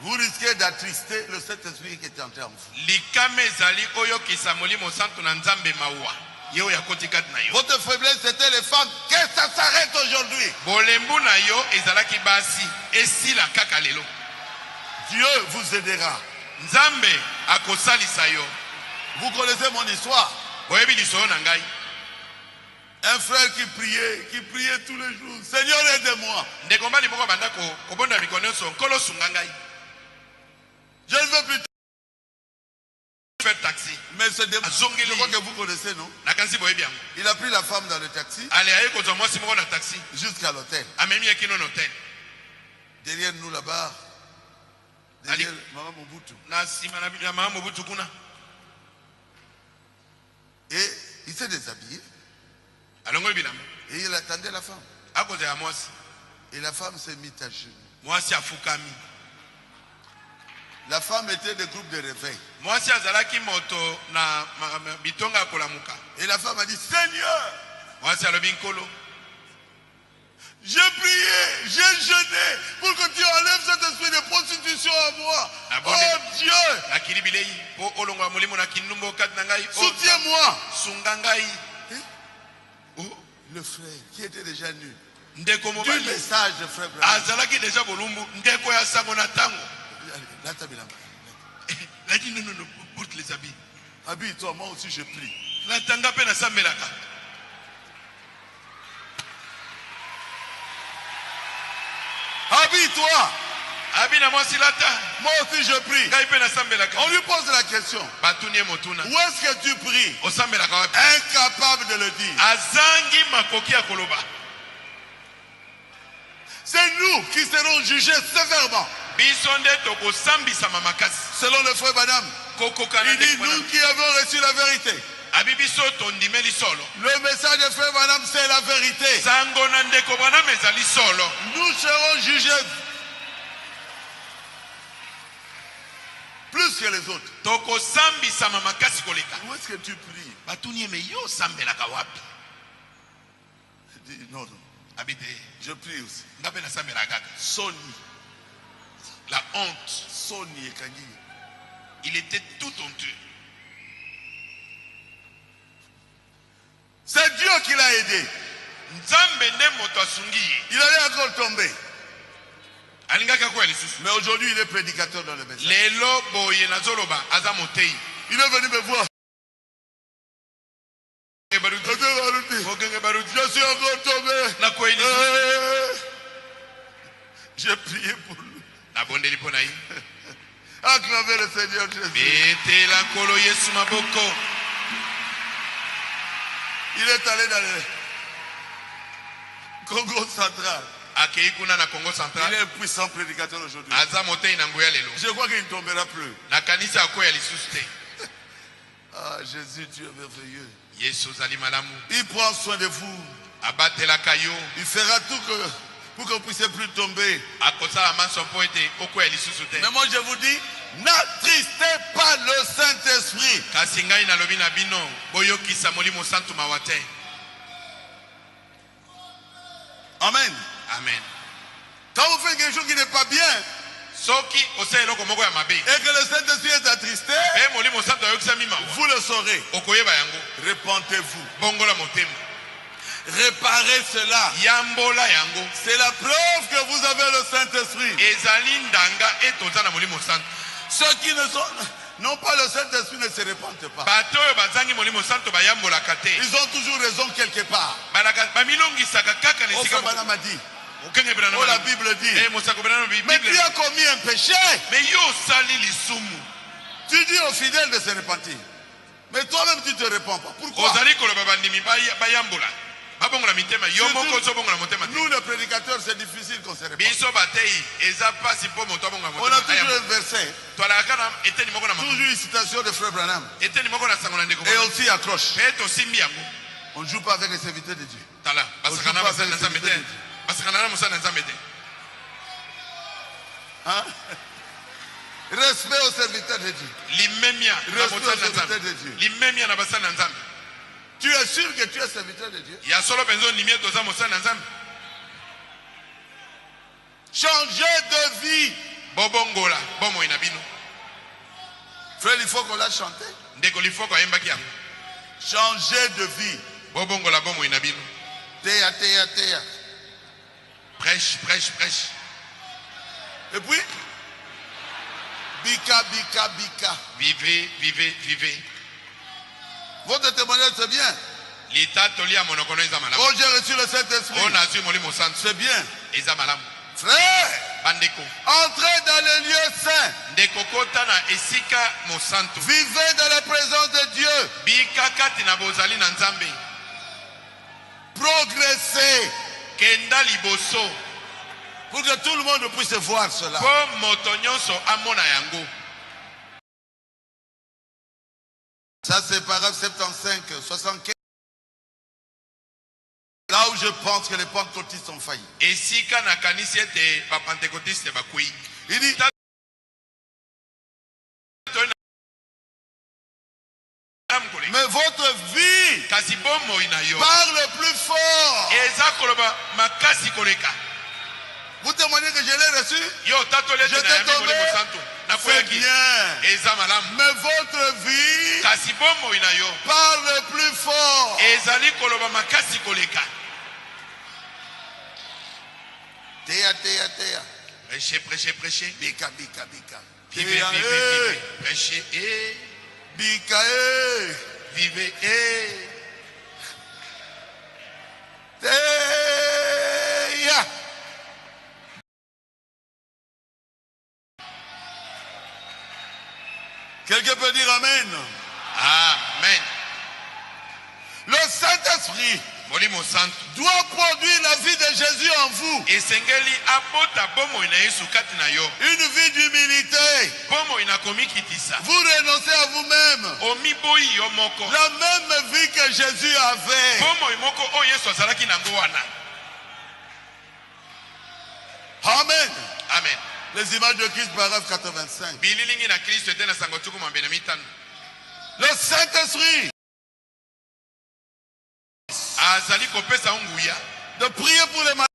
Speaker 1: Vous risquez d'attrister le Saint-Esprit qui est entré en vous. Votre faiblesse c'était les femmes, que ça s'arrête aujourd'hui. Dieu vous aidera. Vous connaissez mon histoire. Un frère qui priait tous les jours. Seigneur, aide-moi. Je ne veux plus faire taxi. Mais je crois que vous connaissez, non? Il a pris la femme dans le taxi jusqu'à l'hôtel. Derrière nous là-bas, derrière Maman Mobutu. Et il s'est déshabillé. Et il attendait la femme. Et la femme s'est mise à genoux. La femme était des groupes de réveil. Et la femme a dit, Seigneur, j'ai prié, j'ai jeûné pour que tu enlèves cet esprit de prostitution à moi. Oh Dieu, soutiens-moi. Le frère qui était déjà nu. Du message de frère il a dit non, porte les habits. Habille-toi, moi aussi je prie. Habille-toi. Moi aussi je prie. On lui pose la question. Où est-ce que tu pries? Incapable de le dire. C'est nous qui serons jugés sévèrement. Selon le frère Madame, il dit nous qui avons reçu la vérité. Le message de frère Madame, c'est la vérité. Nous serons jugés plus que les autres. Où est-ce que tu pries? Je dis non. Je prie aussi. Soni. La honte. Soni et Kangi.
Speaker 2: Il était tout honteux.
Speaker 1: C'est Dieu qui l'a aidé. Il allait encore tomber. Mais aujourd'hui, il est prédicateur dans le message. Il est venu me voir. Je suis encore tombé. J'ai prié pour lui. Acclamez le Seigneur Jésus. Il est allé dans le Congo central. Il est un puissant prédicateur aujourd'hui. Je crois qu'il ne tombera plus. Ah, Jésus, tu es merveilleux. Il prend soin de vous. Il fera tout pour que vous ne puissiez plus tomber. Mais moi je vous dis, n'attristez pas le Saint-Esprit. Amen.
Speaker 2: Amen.
Speaker 1: Quand vous faites quelque chose qui n'est pas bien, et que le Saint-Esprit est attristé, vous le saurez. Repentez-vous. Réparez cela. C'est la preuve que vous avez le Saint-Esprit. Ceux qui n'ont pas le Saint-Esprit ne se repentent pas. Ils ont toujours raison quelque part. Au frère Branham a dit, oh, la Bible dit, mais tu as commis un péché. Tu dis aux fidèles de se repentir. Mais toi-même tu ne te réponds pas. Pourquoi? Nous, les prédicateurs, c'est difficile qu'on se répète.
Speaker 2: Biso batei eza pasi po moto abonga moto.
Speaker 1: On a toujours un verset. Toujours une citation de Frère Branham. Et aussi accroche. On ne joue pas avec les serviteurs de Dieu. On joue pas avec les serviteurs de Dieu. Hein? Respect aux serviteurs de Dieu. Respect aux serviteurs de Dieu. Tu es sûr que tu es serviteur de Dieu? Changer de vie. Frère, il faut qu'on l'a chanté. Changer de vie. Théa, théa, théa.
Speaker 2: Prêche, prêche, prêche.
Speaker 1: Et puis, bika, bika, bika.
Speaker 2: Vivez, vivez, vivez.
Speaker 1: Votre témoignage, c'est bien. Oh, j'ai reçu le Saint-Esprit. C'est bien. Frère, entrez dans les lieux saints. Vivez dans la présence de Dieu. Progressez. Pour que tout le monde puisse voir cela. Ça c'est paragraphe 75, 75. Là où je pense que les pentecôtistes ont failli. Il dit, mais votre vie parle plus fort. Vous témoignez que je l'ai reçu? J'étais tombé. C'est bien. Mais votre vie parle plus fort. Théa, théa, théa.
Speaker 2: Prêchez, prêchez, prêchez.
Speaker 1: Bika, bika, bika.
Speaker 2: Vivez, vivez, vivez. Prêchez et
Speaker 1: bika,
Speaker 2: vivez et
Speaker 1: théa. Quelqu'un peut dire Amen.
Speaker 2: Amen.
Speaker 1: Le Saint-Esprit doit produire la vie de Jésus en vous. Une vie d'humilité. Vous renoncez à vous-même. La même vie que Jésus avait. Amen.
Speaker 2: Amen.
Speaker 1: Les images de Christ, paragraphe 85. Le Saint-Esprit de prier pour les malades.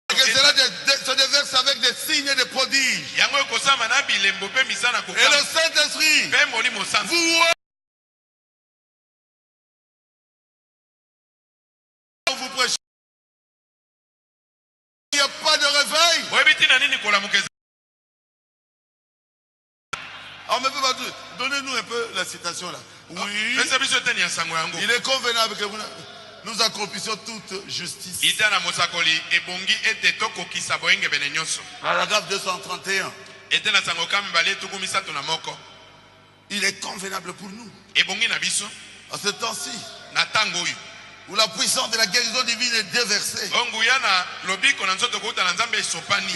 Speaker 1: Que cela se déverse avec des signes et des prodiges. Et le Saint-Esprit vous prêchez. Il n'y a pas de réveil. On me peut pas tout. Donnez-nous un peu la citation là. Oui. Il est convenable que nous accomplissions toute justice. Paragraphe 231. Il est convenable pour nous. À ce temps-ci, où la puissance de la guérison divine est déversée, que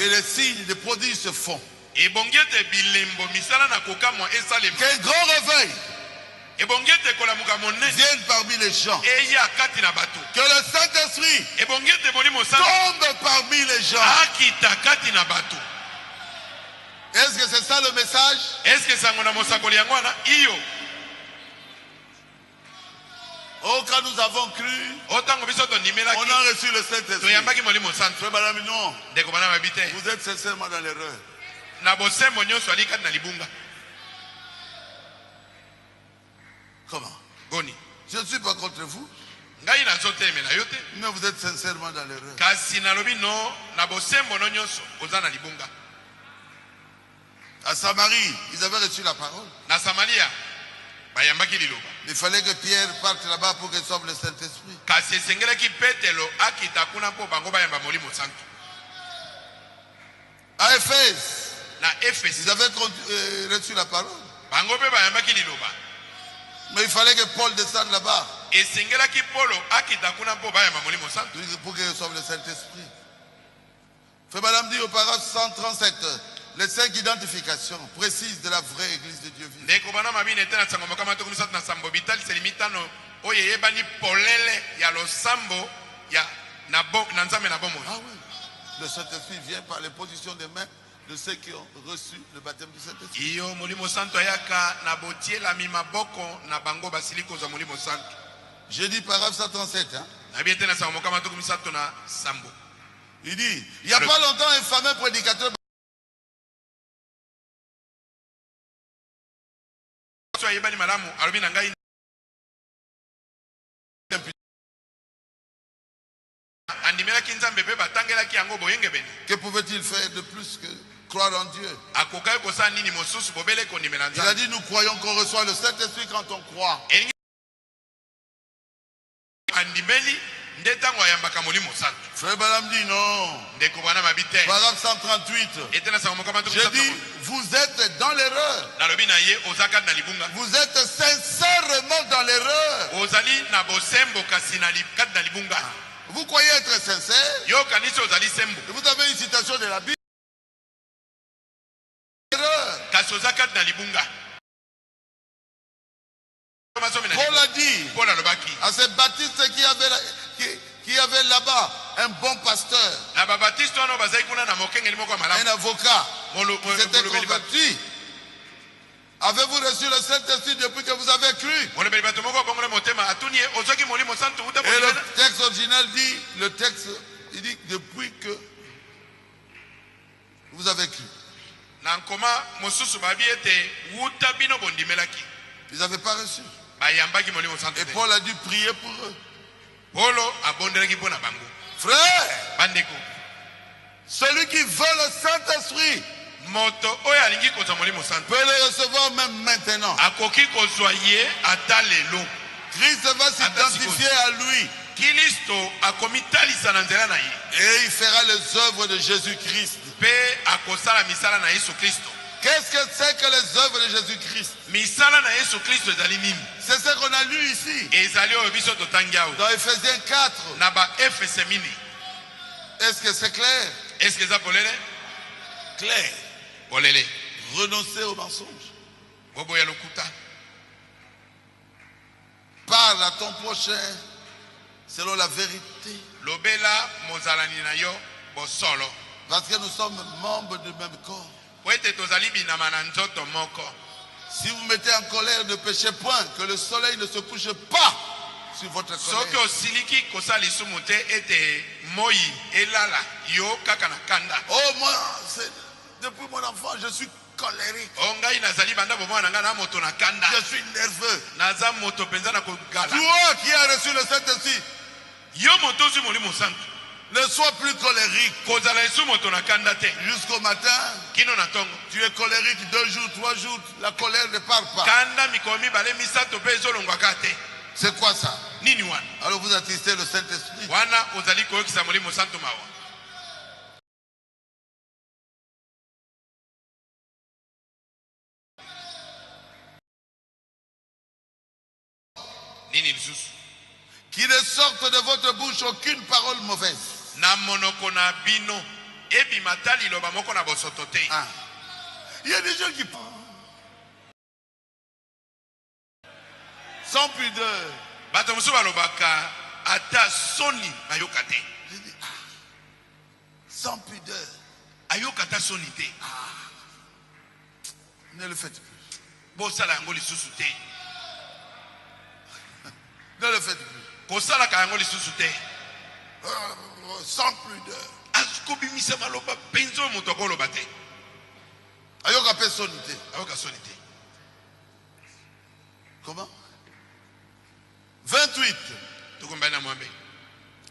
Speaker 1: les signes de prodiges se font. Qu'un grand réveil vienne parmi les gens. Que le Saint-Esprit tombe parmi les gens. Est-ce que c'est ça le message? Oh, quand nous avons cru, on a reçu le Saint-Esprit. Frère Barami, non. Vous êtes sincèrement dans l'erreur. Comment? Je ne suis pas contre vous. Mais vous êtes sincèrement dans l'erreur. À Samarie, ils avaient reçu la parole. Il fallait que Pierre parte là-bas pour que sauve le Saint-Esprit. À Éphèse, ils avaient reçu la parole. Mais il fallait que Paul descende là-bas.
Speaker 2: esengelaki Polo akita kuna mpo bayamba Molimo Santo
Speaker 1: pour qu'il reçoive le Saint-Esprit. Frère Madame dit au paragraphe 137, les 5 identifications précises de la vraie Église de Dieu vivant.
Speaker 2: ndeko bana mabine etena sango makama to kumisa na sambo bitali selimitano oye yebani polele ya losambo ya na nzambe na bomo.
Speaker 1: Ah oui. Le Saint-Esprit vient par les positions des mains de ceux qui ont reçu le baptême du Saint-Esprit.
Speaker 2: Iyo Molimo Santo ayaka na botie la mimaboko na bango basiliko za Molimo Santo.
Speaker 1: Je dis paragraphe 137. Hein? Il dit, il n'y a pas longtemps un fameux prédicateur que pouvait-il faire de plus que croire en Dieu? Il a dit, nous croyons qu'on reçoit le Saint-Esprit quand on croit. Frère Balam dit non. Paragraphe 138. Je dis, vous êtes dans l'erreur. Vous êtes sincèrement dans l'erreur. Vous croyez être sincère. Vous avez une citation de la Bible. Paul a dit à ces baptistes qui avaient là-bas un bon pasteur, un avocat, qui s'était converti. Avez-vous reçu le Saint-Esprit depuis que vous avez cru? Et le texte original dit, il dit depuis que vous avez cru. Ils n'avaient pas reçu. Et Paul a dû prier pour eux. Frère, celui qui veut le Saint-Esprit peut le recevoir même maintenant. Christ va s'identifier à lui. Et il fera les œuvres de Jésus-Christ. Qu'est-ce que c'est que les œuvres de Jésus-Christ? C'est ce qu'on a lu ici. Dans Ephésiens 4. Est-ce que c'est clair? Clair. Renoncer au mensonge. Parle à ton prochain selon la vérité. Parce que nous sommes membres du même corps. Si vous mettez en colère, ne péchez point, que le soleil ne se couche pas sur votre colère. Oh, moi, depuis mon enfant, je suis colérique. Je suis nerveux. Toi qui as reçu le Saint-Esprit, ne sois plus colérique. Jusqu'au matin, tu es colérique 2 jours, 3 jours, la colère ne part pas. C'est quoi ça? Alors vous attristez le Saint-Esprit. Qu'il ne sorte de votre bouche aucune parole mauvaise. Ah. Il y a des gens qui parlent sans pudeur. Je dis, sans pudeur. Ne le faites plus. Ne le faites plus. Sans pudeur. Ayoka personnalité. Comment? 28.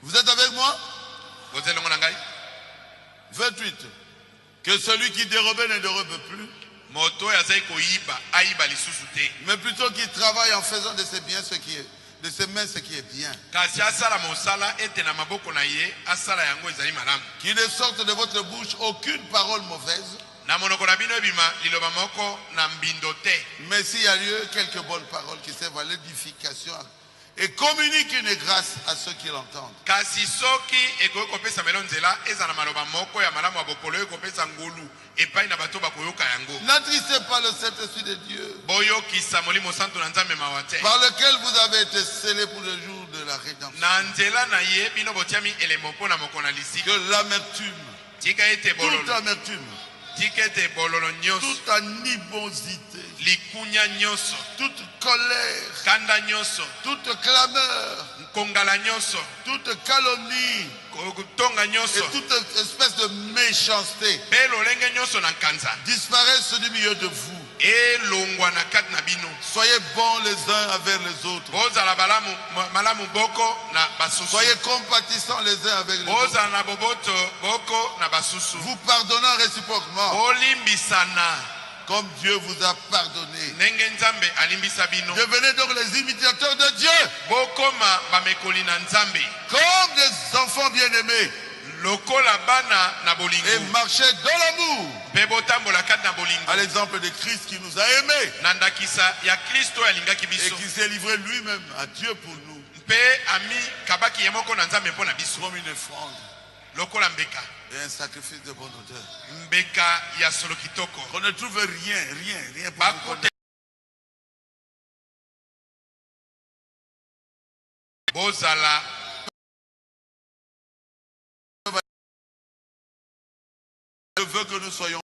Speaker 1: Vous êtes avec moi? 28. Que celui qui dérobait ne dérobe plus, mais plutôt qu'il travaille en faisant de ses biens ce qui est, de ses mains ce qui est bien. Qu'il ne sorte de votre bouche aucune parole mauvaise, mais s'il y a lieu, quelques bonnes paroles qui servent à l'édification et communique une grâce à ceux qui l'entendent.
Speaker 2: Kasi soki eko kopesa melonzela eza na maloba moko ya malamu abokolo eko kopesa ngolu epai na bato bakoyoka yango.
Speaker 1: N'attristez pas le Saint-Esprit de Dieu,
Speaker 2: Boyokisa molimo santo na nzambe mawate.
Speaker 1: par lequel vous avez été scellés pour le jour de la rédemption.
Speaker 2: Na nzela na ye bino botiami elemo mpona mokona lisika.
Speaker 1: Que l'amertume,
Speaker 2: Tika ete
Speaker 1: toute
Speaker 2: bololo.
Speaker 1: amertume,
Speaker 2: Tika ete bololo nyonso.
Speaker 1: toute animosité,
Speaker 2: Likunya nyonso.
Speaker 1: toute colère,
Speaker 2: Kanda nyonso.
Speaker 1: toute clameur,
Speaker 2: Kongala nyonso.
Speaker 1: toute calomnie
Speaker 2: Tonga
Speaker 1: et
Speaker 2: nyonso.
Speaker 1: toute espèce de méchanceté
Speaker 2: Pe lolenge nyonso na nkanza.
Speaker 1: disparaissent du milieu de vous.
Speaker 2: Elongwa na kati na bino.
Speaker 1: Soyez bons les uns envers les autres.
Speaker 2: Bozala malamu boko na basusu.
Speaker 1: Soyez compatissants les uns avec les autres.
Speaker 2: Bozala na boboto boko na basusu.
Speaker 1: Vous pardonnant réciproquement,
Speaker 2: Bolimbisana.
Speaker 1: comme Dieu vous a pardonné.
Speaker 2: Nenge nzambe alimbisa bino.
Speaker 1: Devenez donc les imitateurs de Dieu,
Speaker 2: Bokoma bamekoli na nzambe.
Speaker 1: comme des enfants bien-aimés,
Speaker 2: Lokola bana na
Speaker 1: et
Speaker 2: bolingo.
Speaker 1: marchez dans l'amour,
Speaker 2: Pe botambola kati na bolingo.
Speaker 1: à l'exemple de Christ qui nous a aimés
Speaker 2: Nandakisa ya Kristo alingaki
Speaker 1: et
Speaker 2: biso.
Speaker 1: qui s'est livré lui-même à Dieu pour nous,
Speaker 2: Pe ami kabaki yemoko na nzambe mpona biso.
Speaker 1: comme une offrande
Speaker 2: Lokola mbeka.
Speaker 1: et un sacrifice de bonne odeur.
Speaker 2: Mbeka ya solo kitoko.
Speaker 1: On ne trouve rien pour vous
Speaker 2: Bakote
Speaker 1: condamner.
Speaker 2: bozala
Speaker 1: Je veux que nous soyons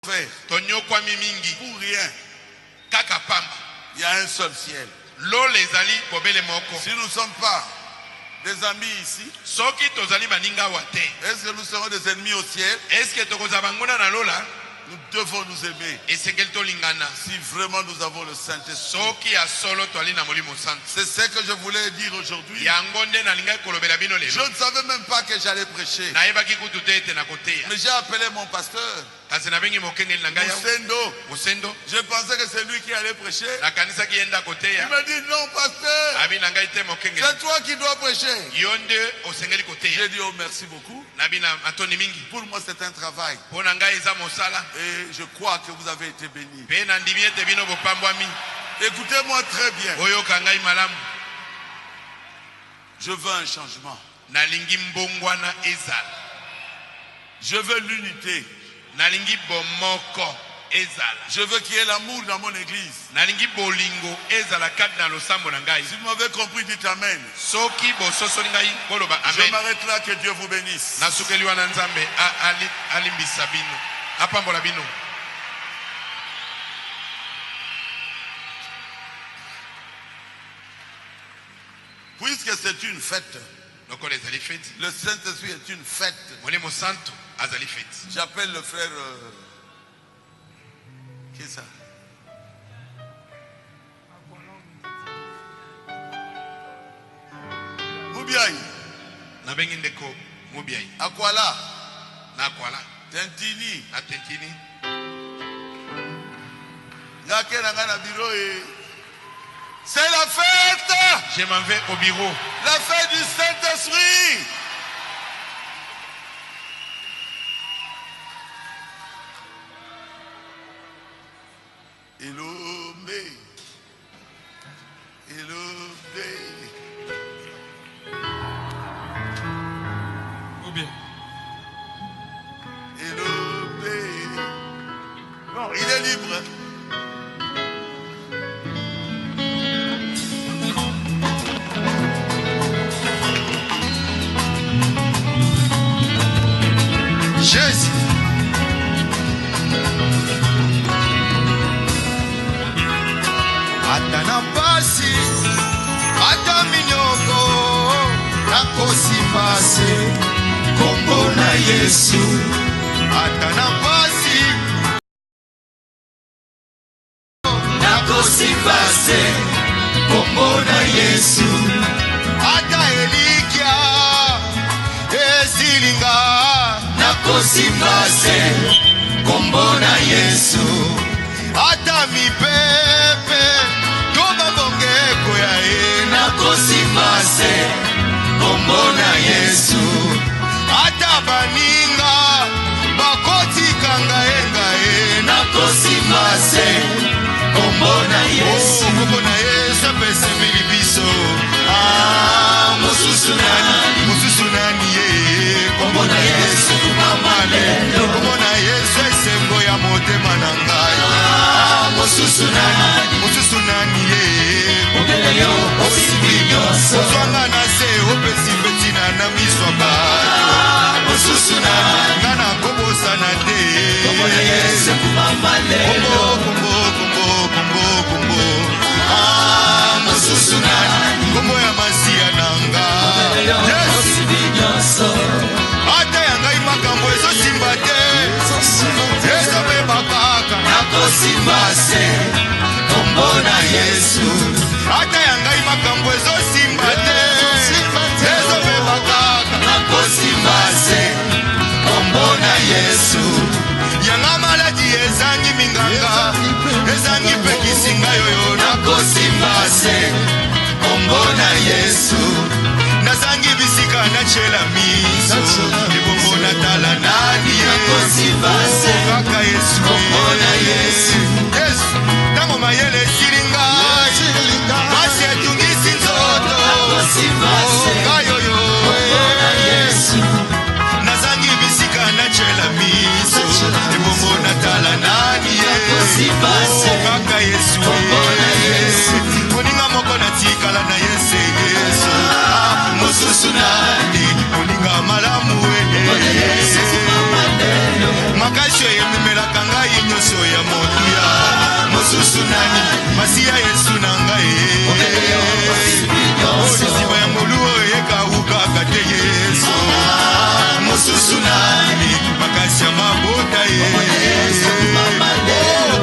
Speaker 1: verts
Speaker 2: tonyokwami mingi
Speaker 1: pour rien.
Speaker 2: kaka pamba.
Speaker 1: Il y a un seul ciel.
Speaker 2: Lolo ezali bobele moko.
Speaker 1: Si nous ne sommes pas des amis ici,
Speaker 2: Soki tozali baninga wa te.
Speaker 1: est-ce que nous serons des ennemis au ciel?
Speaker 2: Est-ce que tokozala banguna na lola?
Speaker 1: Nous devons nous aimer
Speaker 2: Esengeli tolingana.
Speaker 1: si vraiment nous avons le Saint-Esprit.
Speaker 2: Soki ya solo toali na molimo santo.
Speaker 1: C'est ce que je voulais dire aujourd'hui.
Speaker 2: Yango nde nalingai kolobela bino
Speaker 1: Je
Speaker 2: lelo.
Speaker 1: ne savais même pas que j'allais prêcher.
Speaker 2: Nayebaki kutu te ete nakoteya.
Speaker 1: Mais j'ai appelé mon pasteur,
Speaker 2: Kasi nabengi mokengeli na ngai
Speaker 1: Moussendo.
Speaker 2: Mosendo.
Speaker 1: Je pensais que c'est lui qui allait prêcher.
Speaker 2: Nakanisaki ye nde
Speaker 1: Il
Speaker 2: akoteya.
Speaker 1: m'a dit non, pasteur.
Speaker 2: Abi na ngai te mokengeli.
Speaker 1: C'est toi qui dois prêcher.
Speaker 2: Yo nde osengeli koteya.
Speaker 1: J'ai dit oh merci beaucoup.
Speaker 2: Nabi na matoni mingi.
Speaker 1: Pour moi c'est un travail.
Speaker 2: Mpo na ngai eza mosala.
Speaker 1: Et je crois que vous avez été bénis.
Speaker 2: Pe na ndimi ete bino bopambwami.
Speaker 1: Écoutez-moi très bien.
Speaker 2: Boyoka ngai malamu.
Speaker 1: Je veux un changement.
Speaker 2: Nalingi mbongwana ezala.
Speaker 1: Je veux l'unité.
Speaker 2: Nalingi bomoko ezala.
Speaker 1: Je veux qu'il y ait l'amour dans mon église.
Speaker 2: Nalingi bolingo ezala kati na losambo na ngai.
Speaker 1: Si vous m'avez compris, dites Amen.
Speaker 2: Soki bososoli ngai boloba
Speaker 1: Je
Speaker 2: amen.
Speaker 1: m'arrête là, que Dieu vous bénisse.
Speaker 2: Nasukeliwa na nzambe alimbisa bino. Apambola bino.
Speaker 1: Puisque c'est une fête,
Speaker 2: Lokola ezali feti.
Speaker 1: le Saint-Esprit est une fête.
Speaker 2: Molimo santo azali feti.
Speaker 1: J'appelle le frère... qui est ça? Moubiaï.
Speaker 2: Nabengi ndeko Mubiai.
Speaker 1: Akwala.
Speaker 2: Na kwala.
Speaker 1: Tentini.
Speaker 2: Na tentini.
Speaker 1: Ngake na bureau et... C'est la fête!
Speaker 2: Je m'en vais au bureau.
Speaker 1: La fête du Saint-Esprit! Elomé. Elomé.
Speaker 2: Ou bien.
Speaker 1: Elomé. Non, il est libre.
Speaker 2: Jésus.
Speaker 3: Ata na pasi, ata minyoko, nakosimba se, kombo na Yesu. Ata na pasi, nakosimba se, kombo na Yesu. Ata elikia, esilinga, nakosimba se, kombo na Yesu. Ata mipepe, toba bongeko ya e, nakosimba se, kombo na Yesu. Ata baninga, bakoti kanga enga e, nakosimba se, mosusu nani ye ozwanga na se opesi betina na miso bato mosusu nani nga na kobosana te kombo mosusu nani kombo ya masiya nanga ata ya ngai makambo ezosimba te ezobeba kaka nakosimba se kombo na Yesu ata ya ngai makambo ezosimba te ezobeba kaka nakosimba se kombo na Yesu yanga maladi ezangi minganga ezangi pekisinga yoyo nakosimba se kombo na Yesu nazangi bisika nachela miso ebongo natala nani nakosimba se kaka Yesu kombo na Yesu tango mayele esilinga basi etungisi nzoto kayoyo nazangi bisika nachela miso ebongo natala nani kaka Yesu moninga moko natikala na Yesu mosusu nani moninga malamu makasho ememelaka ngai nyonso ya motuya mosusu nani masiya Yesu na ngai olisiba ya moluo ekawukaka te Yesu mosusu nani makasi ya mabota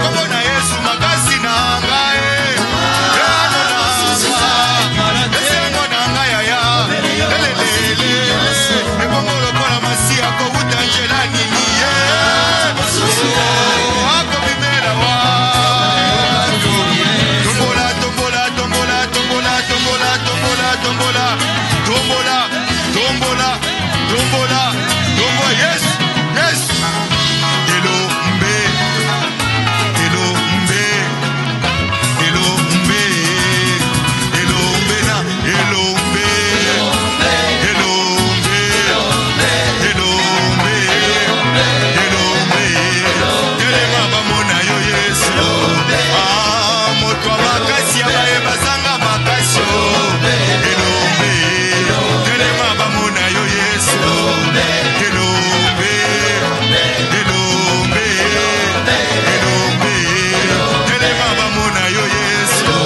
Speaker 3: kombo na Yesu makasi na ngai esengo na ngai aya elelele ebongo lokola masiya kowuta njela nini ye akobimela wato tombola tombola tombola tombola tombola tombola tombola tombola tombola tombola tombola yes yes elombe elombe elombe elombe na elombe elombe elombe elombe telema bamona yo Yesu moto makasi abayebazanga makasi elombe telema bamona yo Yesu elombe elombe elombe telema bamona yo Yesu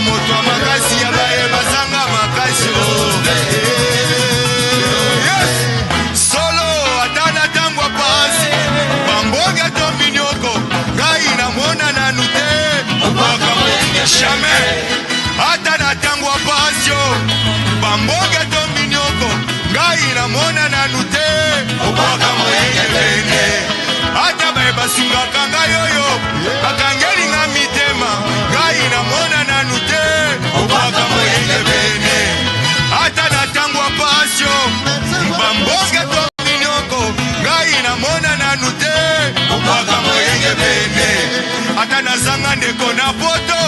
Speaker 3: moto makasi abayebazanga makasi solo atana tangwa pasi bamboga to minyoko ngai namona nanu te obaka moninga jamais atana tangwa pasio bamboga to minyoko ngai namona nanu te obaka moninga bene ata bayebasungaka ngai oyo bakangelinga mitema ngai namona nanu te obaka moninga bene ata na tangwa pasio bamboga to minyoko ngai namona nanu te obaka moninga bene ata nazanga ndeko na poto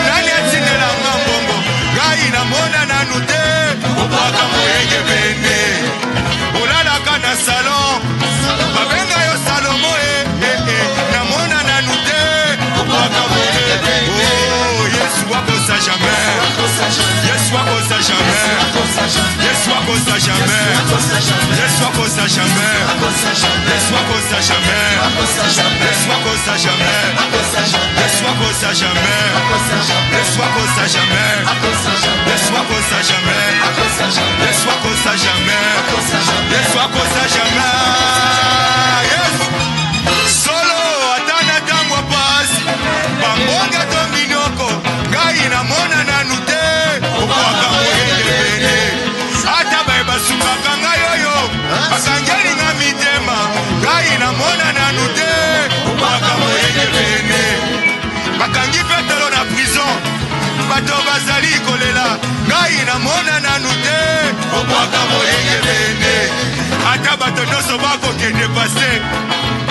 Speaker 3: nani atindelanga mbongo ngai namona nanu te obaka moninga bene olalaka na salon babenga yo Salomo namona nanu te obaka moninga bene Yesu wakosa jamais Yesu wakosa jamais Yesu wakosa jamais Yesu wakosa jamais Yesu wakosa jamais Yesu wakosa jamais Yesu wakosa jamais Yesu wakosa jamais Yesu wakosa jamais Yesu wakosa jamais Yesu wakosa jamais solo atana tangwa pasi bambonga to minyoko ngai namona nanu te obaka moyenge bene ata bayebasungaka ngai oyo bakangelinga mitema ngai namona nanu te obaka moyenge bene bakangi Petelo na prison bato bazali kolela ngai namona nanu te obaka moyenge bene ata bato nyonso bakokende pase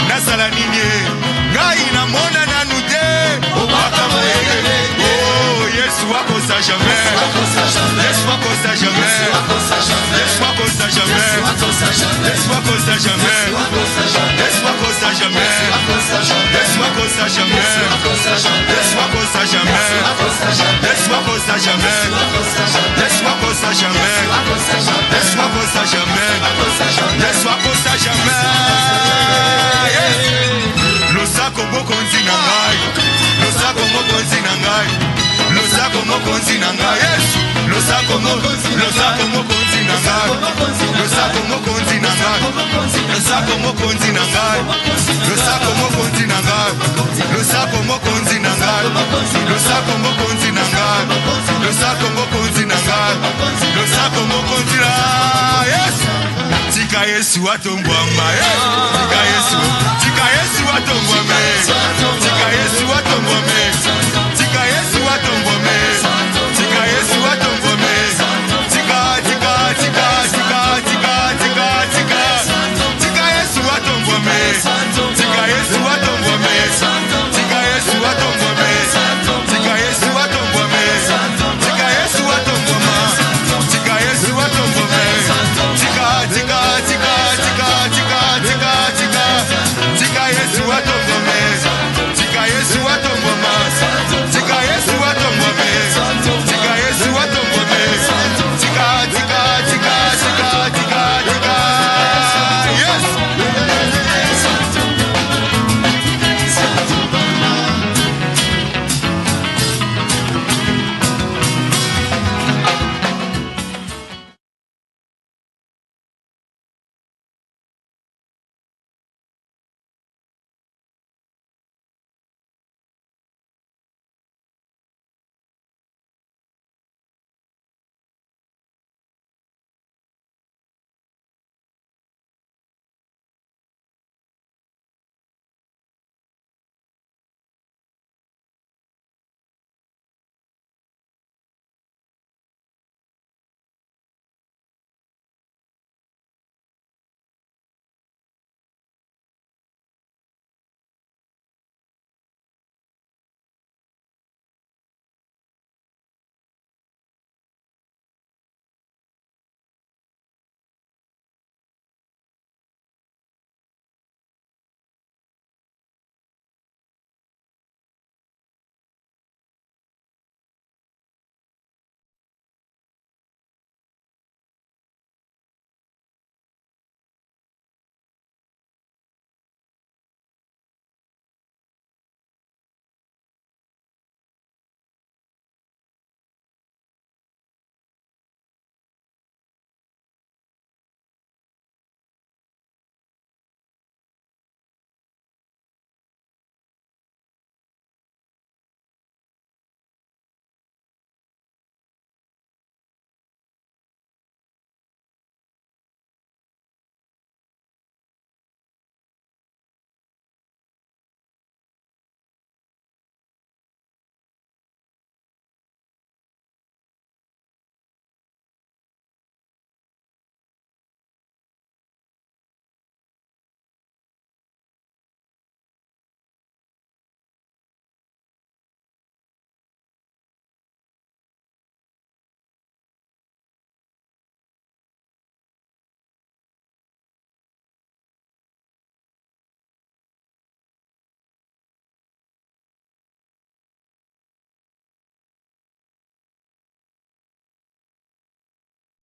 Speaker 3: nasala nini ngai namona nanu te obaka moyenge bene Yesu wakosa jamais Yesu wakosa jamais Yesu wakosa jamais Yesu wakosa jamais Yesu wakosa jamais Yesu wakosa jamais kosa jamais. Laisse-moi kosa jamais. Laisse-moi kosa jamais. Laisse-moi kosa jamais. Losako mokonzi na ngai. Losako mokonzi na ngai. Losako mokonzi na ngai. Yes. Losako mokonzi na ngai. Losako mokonzi na ngai. Losako mokonzi na ngai. Losako mokonzi na ngai. Losako mokonzi na ngai. Losako mokonzi na ngai. Losako mokonzi na ngai. Losako mokonzi na yes. Tika Yesu atombwama. Tika Yesu. Tika Yesu atombwama. Tika Yesu atombwama. Tika Yesu atombwama.